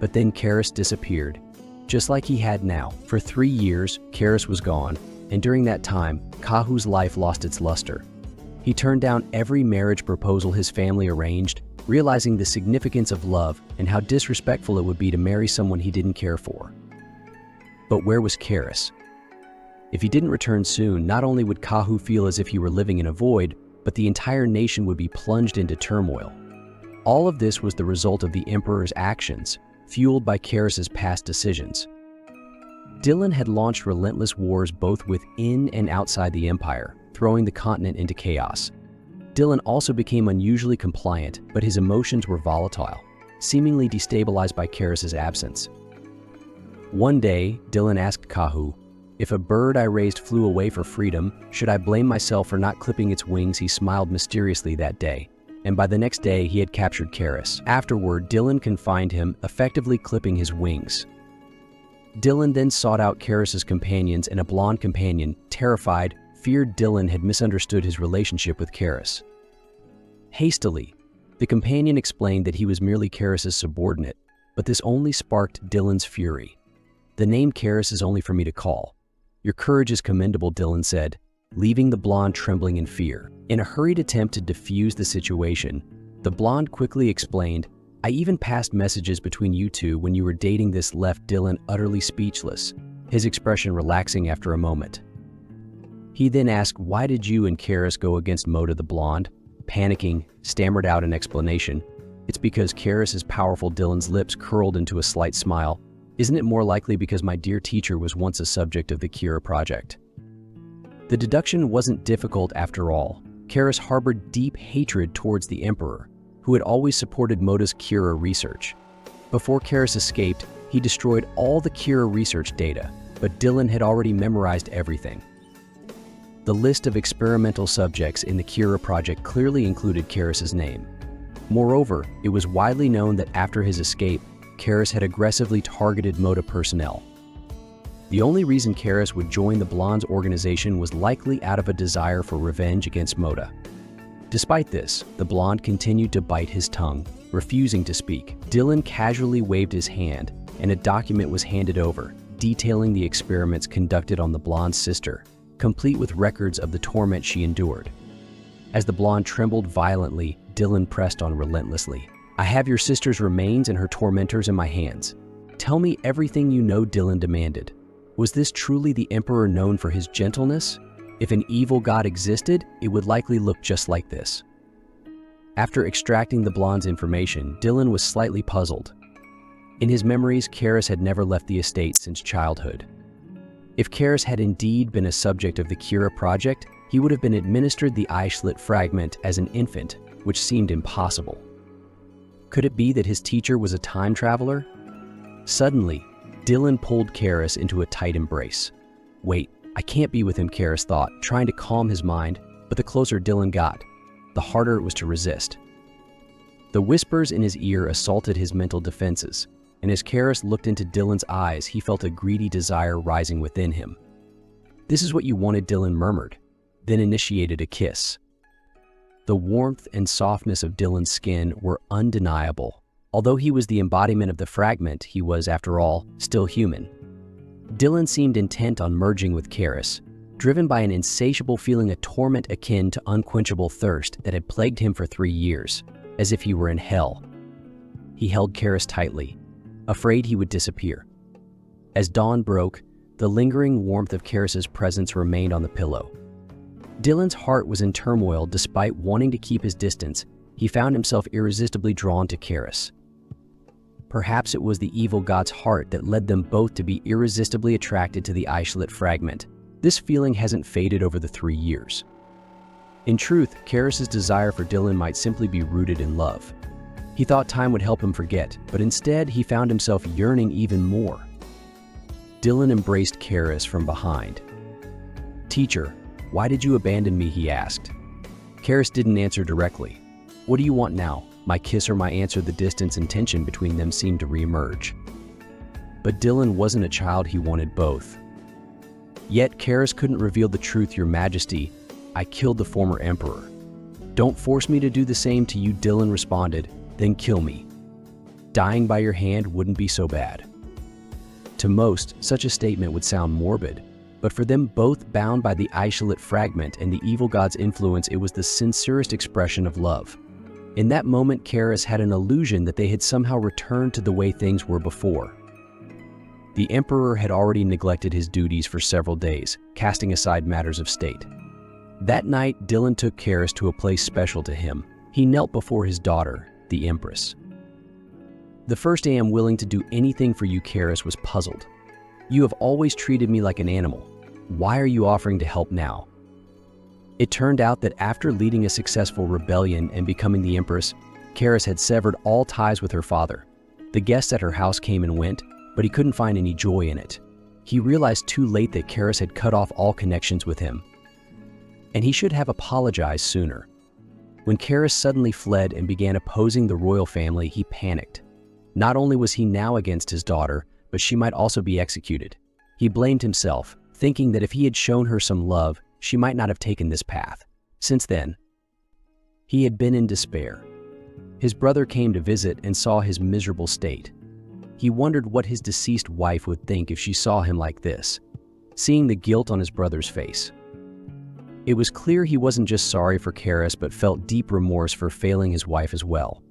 But then Karis disappeared, just like he had now. For 3 years, Karis was gone, and during that time, Kahu's life lost its luster. He turned down every marriage proposal his family arranged, realizing the significance of love and how disrespectful it would be to marry someone he didn't care for. But where was Karis? If he didn't return soon, not only would Kahu feel as if he were living in a void, but the entire nation would be plunged into turmoil. All of this was the result of the Emperor's actions, fueled by Karis's past decisions. Dylan had launched relentless wars both within and outside the Empire, throwing the continent into chaos. Dylan also became unusually compliant, but his emotions were volatile, seemingly destabilized by Karis's absence. One day, Dylan asked Kahu, "If a bird I raised flew away for freedom, should I blame myself for not clipping its wings?" He smiled mysteriously that day, and by the next day he had captured Karis. Afterward, Dylan confined him, effectively clipping his wings. Dylan then sought out Karis's companions, and a blonde companion, terrified, feared Dylan had misunderstood his relationship with Karis. Hastily, the companion explained that he was merely Karis's subordinate, but this only sparked Dylan's fury. "The name Karis is only for me to call. Your courage is commendable," Dylan said, leaving the blonde trembling in fear. In a hurried attempt to defuse the situation, the blonde quickly explained, "I even passed messages between you two when you were dating." This left Dylan utterly speechless, his expression relaxing after a moment. He then asked, "Why did you and Karis go against Moda?" The blonde, panicking, stammered out an explanation. "It's because Karis is powerful." Dylan's lips curled into a slight smile. "Isn't it more likely because my dear teacher was once a subject of the Kira project?" The deduction wasn't difficult after all. Karis harbored deep hatred towards the Emperor, who had always supported Moda's Kira research. Before Karis escaped, he destroyed all the Kira research data, but Dylan had already memorized everything. The list of experimental subjects in the Kira project clearly included Karis's name. Moreover, it was widely known that after his escape, Karis had aggressively targeted Moda personnel. The only reason Karis would join the Blonde's organization was likely out of a desire for revenge against Moda. Despite this, the Blonde continued to bite his tongue, refusing to speak. Dylan casually waved his hand, and a document was handed over, detailing the experiments conducted on the Blonde's sister, complete with records of the torment she endured. As the Blonde trembled violently, Dylan pressed on relentlessly. "I have your sister's remains and her tormentors in my hands. Tell me everything you know," Dylan demanded. Was this truly the Emperor known for his gentleness? If an evil god existed, it would likely look just like this. After extracting the Blonde's information, Dylan was slightly puzzled. In his memories, Karis had never left the estate since childhood. If Karis had indeed been a subject of the Kira project, he would have been administered the eye-slit fragment as an infant, which seemed impossible. Could it be that his teacher was a time traveler? Suddenly, Dylan pulled Karis into a tight embrace. "Wait, I can't be with him," Karis thought, trying to calm his mind, but the closer Dylan got, the harder it was to resist. The whispers in his ear assaulted his mental defenses, and as Karis looked into Dylan's eyes, he felt a greedy desire rising within him. "This is what you wanted," Dylan murmured, then initiated a kiss. The warmth and softness of Dylan's skin were undeniable. Although he was the embodiment of the fragment, he was, after all, still human. Dylan seemed intent on merging with Karis, driven by an insatiable feeling of torment akin to unquenchable thirst that had plagued him for 3 years, as if he were in hell. He held Karis tightly, afraid he would disappear. As dawn broke, the lingering warmth of Karis's presence remained on the pillow. Dylan's heart was in turmoil. Despite wanting to keep his distance, he found himself irresistibly drawn to Karis. Perhaps it was the evil god's heart that led them both to be irresistibly attracted to the eye-slit fragment. This feeling hasn't faded over the 3 years. In truth, Karis's desire for Dylan might simply be rooted in love. He thought time would help him forget, but instead he found himself yearning even more. Dylan embraced Karis from behind. "Teacher, why did you abandon me?" he asked. Karis didn't answer directly. "What do you want now? My kiss or my answer?" The distance and tension between them seemed to reemerge. But Dylan wasn't a child, he wanted both. Yet Karis couldn't reveal the truth. "Your Majesty, I killed the former Emperor." "Don't force me to do the same to you," Dylan responded, "then kill me. Dying by your hand wouldn't be so bad." To most, such a statement would sound morbid, but for them both bound by the eye-slit fragment and the evil god's influence, it was the sincerest expression of love. In that moment, Karis had an illusion that they had somehow returned to the way things were before. The Emperor had already neglected his duties for several days, casting aside matters of state. That night, Dylan took Karis to a place special to him. He knelt before his daughter, the Empress. "The first I am willing to do anything for you," Karis was puzzled. "You have always treated me like an animal. Why are you offering to help now?" It turned out that after leading a successful rebellion and becoming the Empress, Karis had severed all ties with her father. The guests at her house came and went, but he couldn't find any joy in it. He realized too late that Karis had cut off all connections with him. And he should have apologized sooner. When Karis suddenly fled and began opposing the royal family, he panicked. Not only was he now against his daughter, but she might also be executed. He blamed himself, thinking that if he had shown her some love, she might not have taken this path. Since then, he had been in despair. His brother came to visit and saw his miserable state. He wondered what his deceased wife would think if she saw him like this, seeing the guilt on his brother's face. It was clear he wasn't just sorry for Karis, but felt deep remorse for failing his wife as well.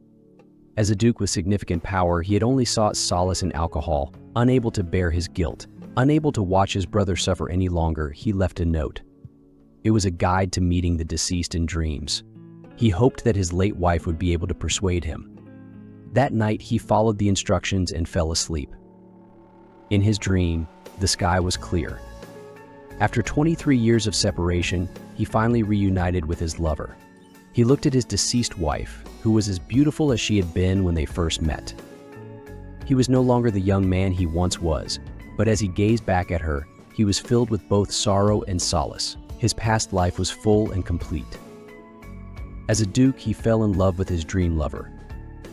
As a duke with significant power, he had only sought solace in alcohol. Unable to bear his guilt, unable to watch his brother suffer any longer, he left a note. It was a guide to meeting the deceased in dreams. He hoped that his late wife would be able to persuade him. That night, he followed the instructions and fell asleep. In his dream, the sky was clear. After 23 years of separation, he finally reunited with his lover. He looked at his deceased wife, who was as beautiful as she had been when they first met. He was no longer the young man he once was, but as he gazed back at her, he was filled with both sorrow and solace. His past life was full and complete. As a duke, he fell in love with his dream lover.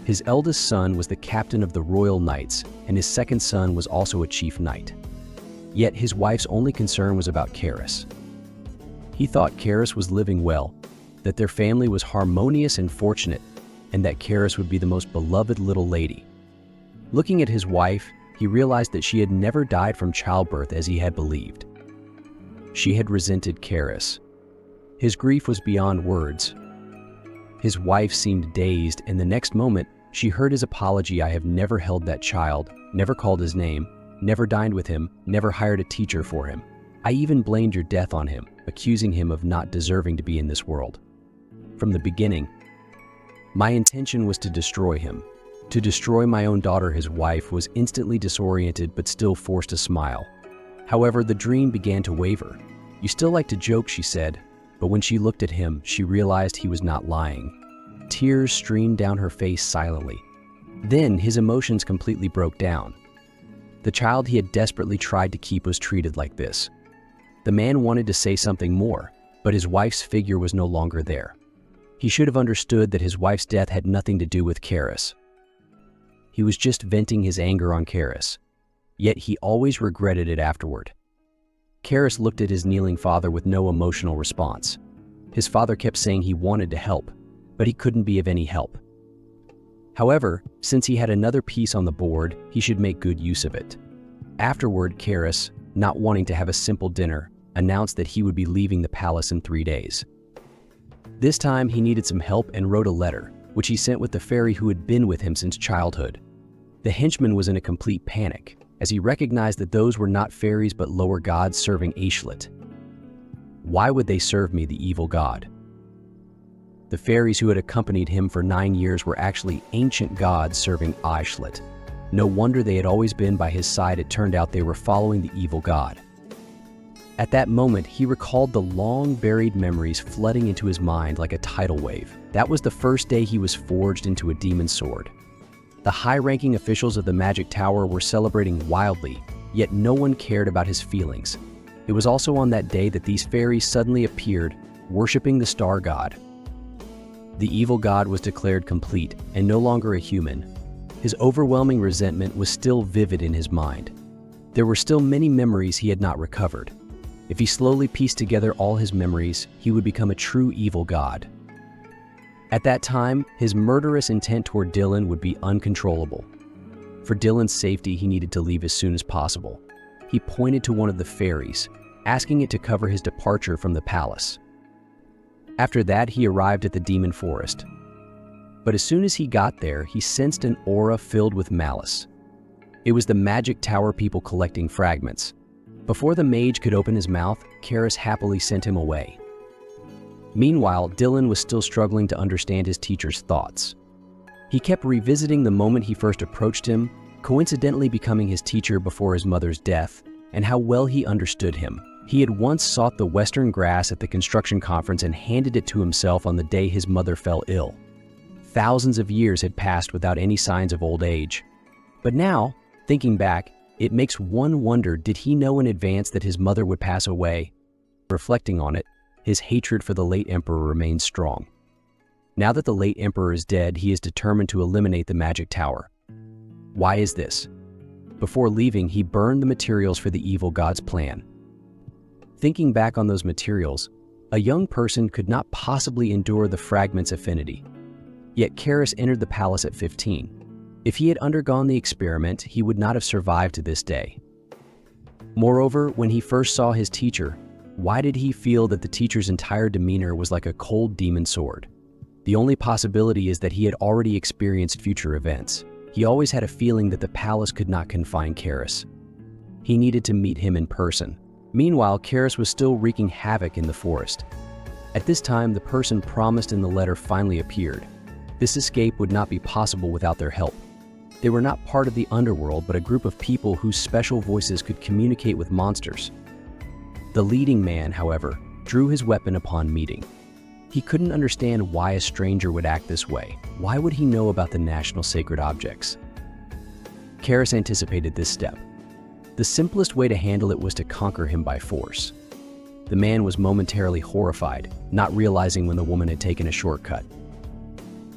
His eldest son was the captain of the Royal Knights, and his second son was also a chief knight. Yet his wife's only concern was about Karis. He thought Karis was living well, that their family was harmonious and fortunate, and that Karis would be the most beloved little lady. Looking at his wife, he realized that she had never died from childbirth as he had believed. She had resented Karis. His grief was beyond words. His wife seemed dazed, and the next moment, she heard his apology. "I have never held that child, never called his name, never dined with him, never hired a teacher for him. I even blamed your death on him, accusing him of not deserving to be in this world. From the beginning, my intention was to destroy him. To destroy my own daughter." His wife was instantly disoriented but still forced a smile. However, the dream began to waver. "You still like to joke," she said, but when she looked at him, she realized he was not lying. Tears streamed down her face silently. Then his emotions completely broke down. The child he had desperately tried to keep was treated like this. The man wanted to say something more, but his wife's figure was no longer there. He should have understood that his wife's death had nothing to do with Karis. He was just venting his anger on Karis. Yet he always regretted it afterward. Karis looked at his kneeling father with no emotional response. His father kept saying he wanted to help, but he couldn't be of any help. However, since he had another piece on the board, he should make good use of it. Afterward, Karis, not wanting to have a simple dinner, announced that he would be leaving the palace in 3 days. This time, he needed some help and wrote a letter, which he sent with the fairy who had been with him since childhood. The henchman was in a complete panic, as he recognized that those were not fairies but lower gods serving Aishlit. Why would they serve me, the evil god? The fairies who had accompanied him for 9 years were actually ancient gods serving Aishlit. No wonder they had always been by his side. It turned out they were following the evil god. At that moment, he recalled the long-buried memories flooding into his mind like a tidal wave. That was the first day he was forged into a demon sword. The high-ranking officials of the Magic Tower were celebrating wildly, yet no one cared about his feelings. It was also on that day that these fairies suddenly appeared, worshipping the star god. The evil god was declared complete and no longer a human. His overwhelming resentment was still vivid in his mind. There were still many memories he had not recovered. If he slowly pieced together all his memories, he would become a true evil god. At that time, his murderous intent toward Dylan would be uncontrollable. For Dylan's safety, he needed to leave as soon as possible. He pointed to one of the fairies, asking it to cover his departure from the palace. After that, he arrived at the demon forest. But as soon as he got there, he sensed an aura filled with malice. It was the Magic Tower people collecting fragments. Before the mage could open his mouth, Karis happily sent him away. Meanwhile, Dylan was still struggling to understand his teacher's thoughts. He kept revisiting the moment he first approached him, coincidentally becoming his teacher before his mother's death, and how well he understood him. He had once sought the western grass at the construction conference and handed it to himself on the day his mother fell ill. Thousands of years had passed without any signs of old age. But now, thinking back, it makes one wonder, did he know in advance that his mother would pass away? Reflecting on it, his hatred for the late emperor remains strong. Now that the late emperor is dead, he is determined to eliminate the Magic Tower. Why is this? Before leaving, he burned the materials for the evil god's plan. Thinking back on those materials, a young person could not possibly endure the fragment's affinity. Yet Karis entered the palace at 15. If he had undergone the experiment, he would not have survived to this day. Moreover, when he first saw his teacher, why did he feel that the teacher's entire demeanor was like a cold demon sword? The only possibility is that he had already experienced future events. He always had a feeling that the palace could not confine Karis. He needed to meet him in person. Meanwhile, Karis was still wreaking havoc in the forest. At this time, the person promised in the letter finally appeared. This escape would not be possible without their help. They were not part of the underworld, but a group of people whose special voices could communicate with monsters. The leading man, however, drew his weapon upon meeting. He couldn't understand why a stranger would act this way. Why would he know about the national sacred objects? Karis anticipated this step. The simplest way to handle it was to conquer him by force. The man was momentarily horrified, not realizing when the woman had taken a shortcut.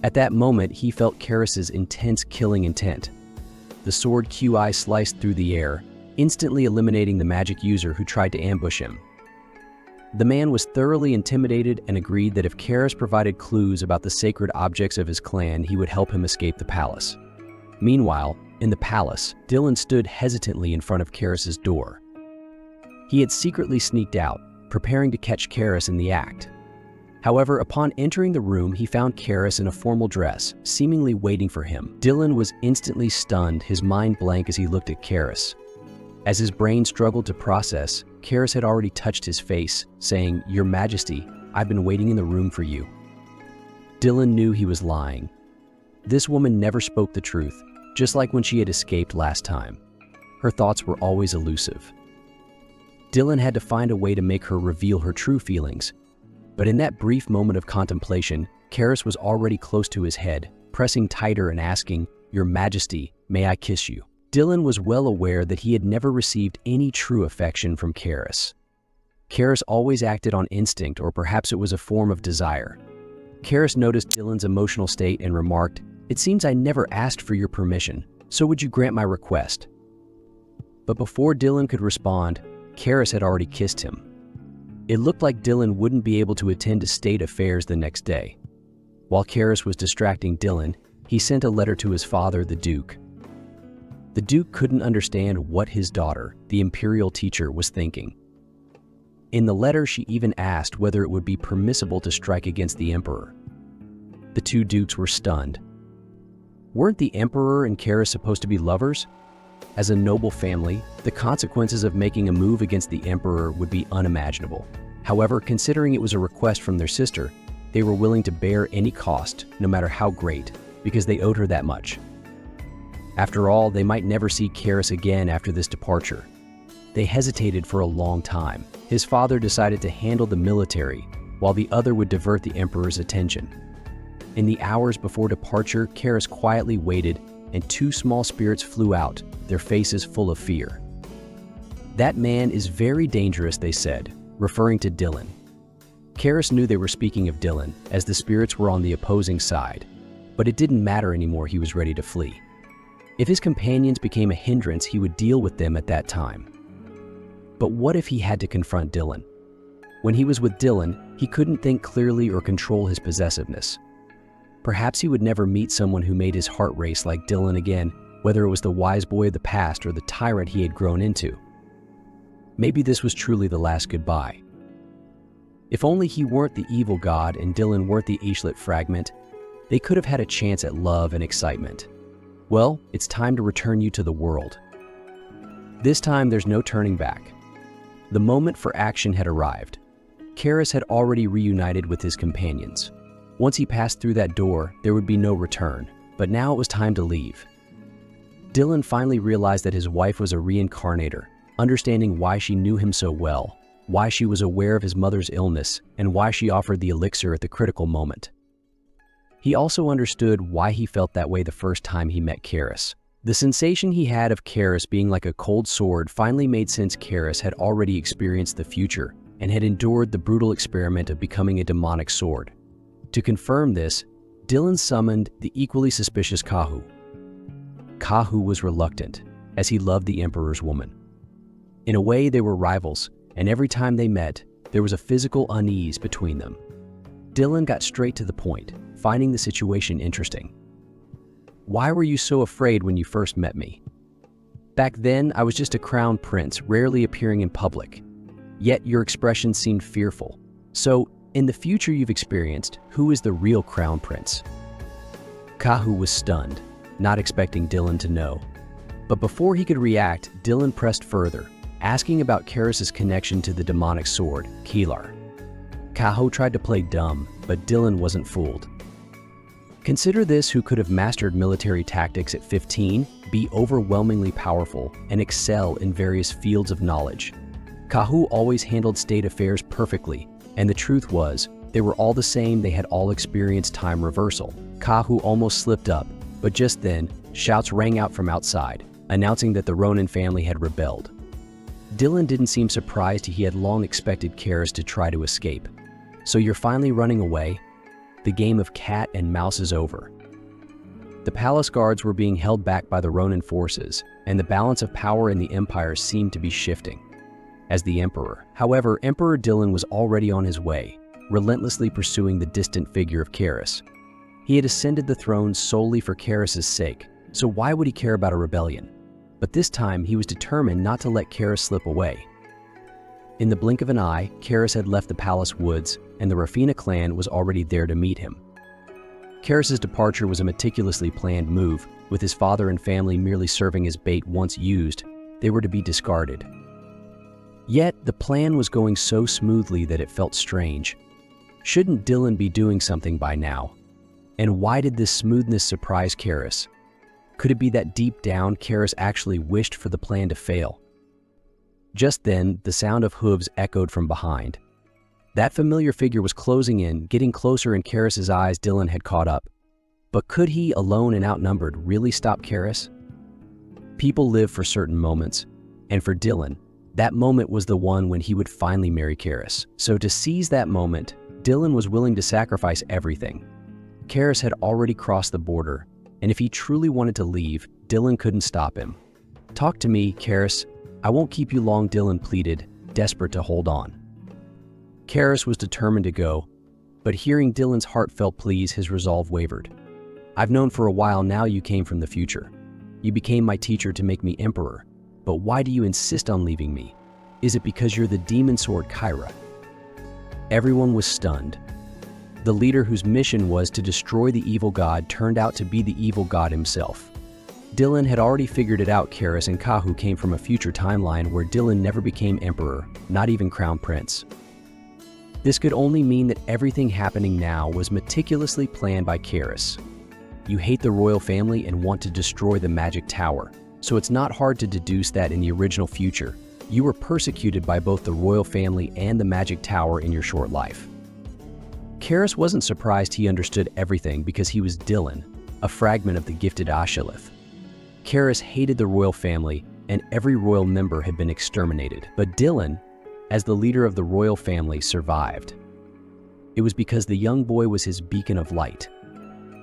At that moment, he felt Karis's intense killing intent. The sword QI sliced through the air, instantly eliminating the magic user who tried to ambush him. The man was thoroughly intimidated and agreed that if Karis provided clues about the sacred objects of his clan, he would help him escape the palace. Meanwhile, in the palace, Dylan stood hesitantly in front of Karis's door. He had secretly sneaked out, preparing to catch Karis in the act. However, upon entering the room, he found Karis in a formal dress, seemingly waiting for him. Dylan was instantly stunned, his mind blank as he looked at Karis. As his brain struggled to process, Karis had already touched his face, saying, "Your Majesty, I've been waiting in the room for you." Dylan knew he was lying. This woman never spoke the truth, just like when she had escaped last time. Her thoughts were always elusive. Dylan had to find a way to make her reveal her true feelings. But in that brief moment of contemplation, Karis was already close to his head, pressing tighter and asking, "Your Majesty, may I kiss you?" Dylan was well aware that he had never received any true affection from Karis. Karis always acted on instinct, or perhaps it was a form of desire. Karis noticed Dylan's emotional state and remarked, "It seems I never asked for your permission, so would you grant my request?" But before Dylan could respond, Karis had already kissed him. It looked like Dylan wouldn't be able to attend to state affairs the next day. While Karis was distracting Dylan, he sent a letter to his father, the Duke. The Duke couldn't understand what his daughter, the imperial teacher, was thinking. In the letter, she even asked whether it would be permissible to strike against the Emperor. The two dukes were stunned. Weren't the Emperor and Karis supposed to be lovers? As a noble family, the consequences of making a move against the Emperor would be unimaginable. However, considering it was a request from their sister, they were willing to bear any cost, no matter how great, because they owed her that much. After all, they might never see Karis again after this departure. They hesitated for a long time. His father decided to handle the military, while the other would divert the Emperor's attention. In the hours before departure, Karis quietly waited, and two small spirits flew out, their faces full of fear. "That man is very dangerous," they said, referring to Dylan. Karis knew they were speaking of Dylan, as the spirits were on the opposing side, but it didn't matter anymore. He was ready to flee. If his companions became a hindrance, he would deal with them at that time. But what if he had to confront Dylan? When he was with Dylan, he couldn't think clearly or control his possessiveness. Perhaps he would never meet someone who made his heart race like Dylan again, whether it was the wise boy of the past or the tyrant he had grown into. Maybe this was truly the last goodbye. If only he weren't the evil god and Dylan weren't the Ishlit fragment, they could have had a chance at love and excitement. Well, it's time to return you to the world. This time, there's no turning back. The moment for action had arrived. Karis had already reunited with his companions. Once he passed through that door, there would be no return, but now it was time to leave. Dylan finally realized that his wife was a reincarnator, understanding why she knew him so well, why she was aware of his mother's illness, and why she offered the elixir at the critical moment. He also understood why he felt that way the first time he met Karis. The sensation he had of Karis being like a cold sword finally made sense. Karis had already experienced the future and had endured the brutal experiment of becoming a demonic sword. To confirm this, Dylan summoned the equally suspicious Kahu. Kahu was reluctant, as he loved the Emperor's woman. In a way, they were rivals, and every time they met, there was a physical unease between them. Dylan got straight to the point, finding the situation interesting. "Why were you so afraid when you first met me?" "Back then, I was just a crown prince, rarely appearing in public. Yet your expression seemed fearful. So, in the future you've experienced, who is the real crown prince?" Kahu was stunned, not expecting Dylan to know. But before he could react, Dylan pressed further, asking about Karis's connection to the demonic sword, Kilar. Kahu tried to play dumb, but Dylan wasn't fooled. Consider this: who could have mastered military tactics at 15, be overwhelmingly powerful, and excel in various fields of knowledge. Kahu always handled state affairs perfectly, and the truth was, they were all the same. They had all experienced time reversal. Kahu almost slipped up, but just then, shouts rang out from outside, announcing that the Ronin family had rebelled. Dylan didn't seem surprised. He had long expected Karis to try to escape. So you're finally running away? The game of cat and mouse is over. The palace guards were being held back by the Ronin forces, and the balance of power in the Empire seemed to be shifting. As the Emperor. However, Emperor Dylan was already on his way, relentlessly pursuing the distant figure of Karis. He had ascended the throne solely for Karis' sake, so why would he care about a rebellion? But this time, he was determined not to let Karis slip away. In the blink of an eye, Karis had left the palace woods, and the Rafina clan was already there to meet him. Karis' departure was a meticulously planned move, with his father and family merely serving as bait. Once used, they were to be discarded. Yet, the plan was going so smoothly that it felt strange. Shouldn't Dylan be doing something by now? And why did this smoothness surprise Karis? Could it be that deep down, Karis actually wished for the plan to fail? Just then, the sound of hooves echoed from behind. That familiar figure was closing in, getting closer in Karis' eyes. Dylan had caught up. But could he, alone and outnumbered, really stop Karis? People live for certain moments, and for Dylan, that moment was the one when he would finally marry Karis. So to seize that moment, Dylan was willing to sacrifice everything. Karis had already crossed the border, and if he truly wanted to leave, Dylan couldn't stop him. "Talk to me, Karis. I won't keep you long," Dylan pleaded, desperate to hold on. Karis was determined to go, but hearing Dylan's heartfelt pleas, his resolve wavered. "I've known for a while now you came from the future. You became my teacher to make me emperor. But why do you insist on leaving me? Is it because you're the demon sword Kyra?" Everyone was stunned. The leader whose mission was to destroy the evil god turned out to be the evil god himself. Dylan had already figured it out. Karis and Kahu came from a future timeline where Dylan never became emperor, not even crown prince. This could only mean that everything happening now was meticulously planned by Karis. You hate the royal family and want to destroy the magic tower. So it's not hard to deduce that in the original future, you were persecuted by both the royal family and the magic tower in your short life. Karis wasn't surprised. He understood everything because he was Dylan, a fragment of the gifted Ashilith. Karis hated the royal family, and every royal member had been exterminated. But Dylan, as the leader of the royal family, survived. It was because the young boy was his beacon of light.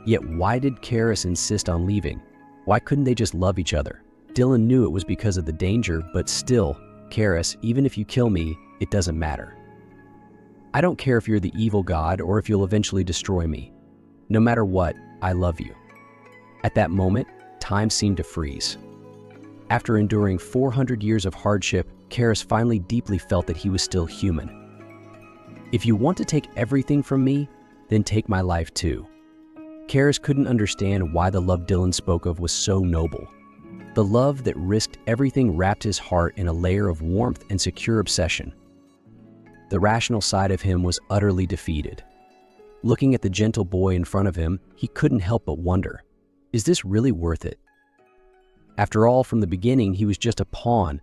Yet why did Karis insist on leaving? Why couldn't they just love each other? Dylan knew it was because of the danger, but still, "Karis, even if you kill me, it doesn't matter. I don't care if you're the evil god or if you'll eventually destroy me. No matter what, I love you." At that moment, time seemed to freeze. After enduring 400 years of hardship, Karis finally deeply felt that he was still human. "If you want to take everything from me, then take my life too." Karis couldn't understand why the love Dylan spoke of was so noble. The love that risked everything wrapped his heart in a layer of warmth and secure obsession. The rational side of him was utterly defeated. Looking at the gentle boy in front of him, he couldn't help but wonder, is this really worth it? After all, from the beginning, he was just a pawn,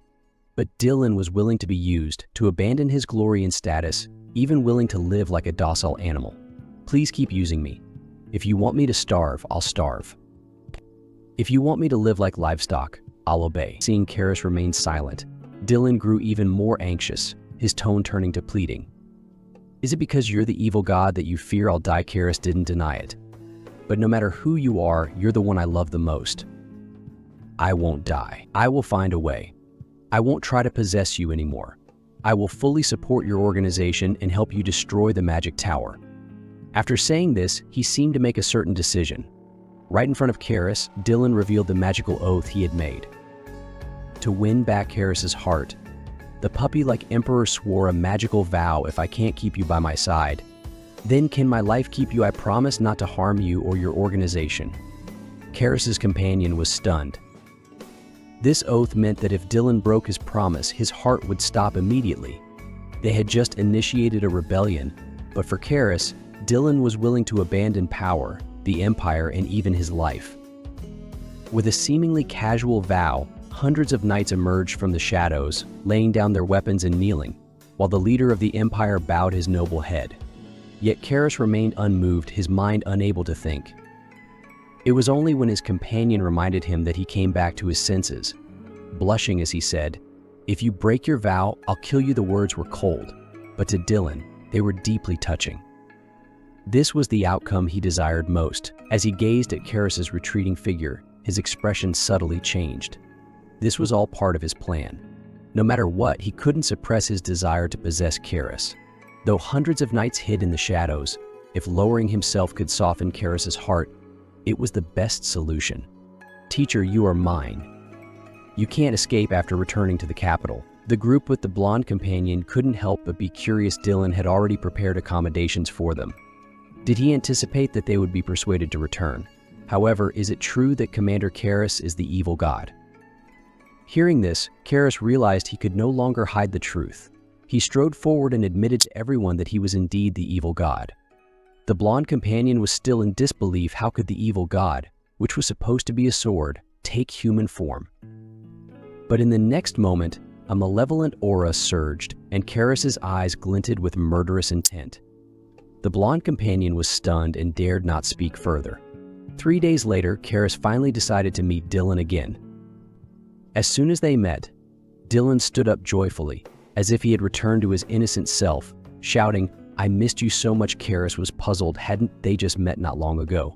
but Dylan was willing to be used, to abandon his glory and status, even willing to live like a docile animal. "Please keep using me. If you want me to starve, I'll starve. If you want me to live like livestock, I'll obey." Seeing Karis remain silent, Dylan grew even more anxious, his tone turning to pleading. "Is it because you're the evil god that you fear I'll die?" Karis didn't deny it. "But no matter who you are, you're the one I love the most. I won't die. I will find a way. I won't try to possess you anymore. I will fully support your organization and help you destroy the magic tower." After saying this, he seemed to make a certain decision. Right in front of Karis, Dylan revealed the magical oath he had made. To win back Karis' heart, the puppy-like emperor swore a magical vow: "If I can't keep you by my side, then can my life keep you? I promise not to harm you or your organization." Karis' companion was stunned. This oath meant that if Dylan broke his promise, his heart would stop immediately. They had just initiated a rebellion, but for Karis, Dylan was willing to abandon power, the empire, and even his life. With a seemingly casual vow, Hundreds of knights emerged from the shadows, laying down their weapons and kneeling, while the leader of the empire bowed his noble head. Yet Karis remained unmoved, his mind unable to think. It was only when his companion reminded him that he came back to his senses. Blushing as he said, "If you break your vow, I'll kill you." The words were cold, but to Dylan, they were deeply touching. This was the outcome he desired most. As he gazed at Karis's retreating figure, his expression subtly changed. This was all part of his plan. No matter what, he couldn't suppress his desire to possess Karis. Though hundreds of knights hid in the shadows, if lowering himself could soften Karis's heart, it was the best solution. "Teacher, you are mine. You can't escape." After returning to the capital, the group with the blonde companion couldn't help but be curious. Dylan had already prepared accommodations for them. Did he anticipate that they would be persuaded to return? However, is it true that Commander Karis is the evil god? Hearing this, Karis realized he could no longer hide the truth. He strode forward and admitted to everyone that he was indeed the evil god. The blonde companion was still in disbelief. How could the evil god, which was supposed to be a sword, take human form? But in the next moment, a malevolent aura surged, and Karis's eyes glinted with murderous intent. The blonde companion was stunned and dared not speak further. 3 days later, Karis finally decided to meet Dylan again. As soon as they met, Dylan stood up joyfully, as if he had returned to his innocent self, shouting, "I missed you so much." Karis was puzzled. Hadn't they just met not long ago?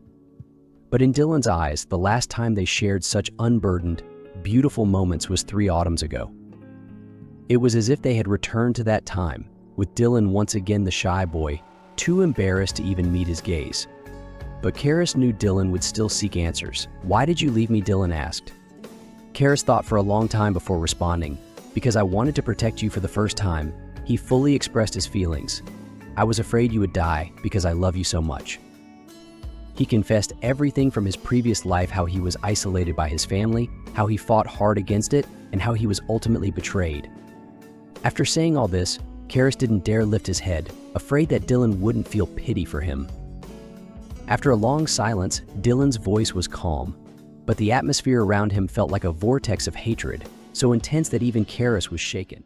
But in Dylan's eyes, the last time they shared such unburdened, beautiful moments was 3 autumns ago. It was as if they had returned to that time, with Dylan once again the shy boy, too embarrassed to even meet his gaze. But Karis knew Dylan would still seek answers. "Why did you leave me?" Dylan asked. Karis thought for a long time before responding. "Because I wanted to protect you for the first time." He fully expressed his feelings. "I was afraid you would die because I love you so much." He confessed everything from his previous life, how he was isolated by his family, how he fought hard against it, and how he was ultimately betrayed. After saying all this, Karis didn't dare lift his head, afraid that Dylan wouldn't feel pity for him. After a long silence, Dylan's voice was calm, but the atmosphere around him felt like a vortex of hatred, so intense that even Karis was shaken.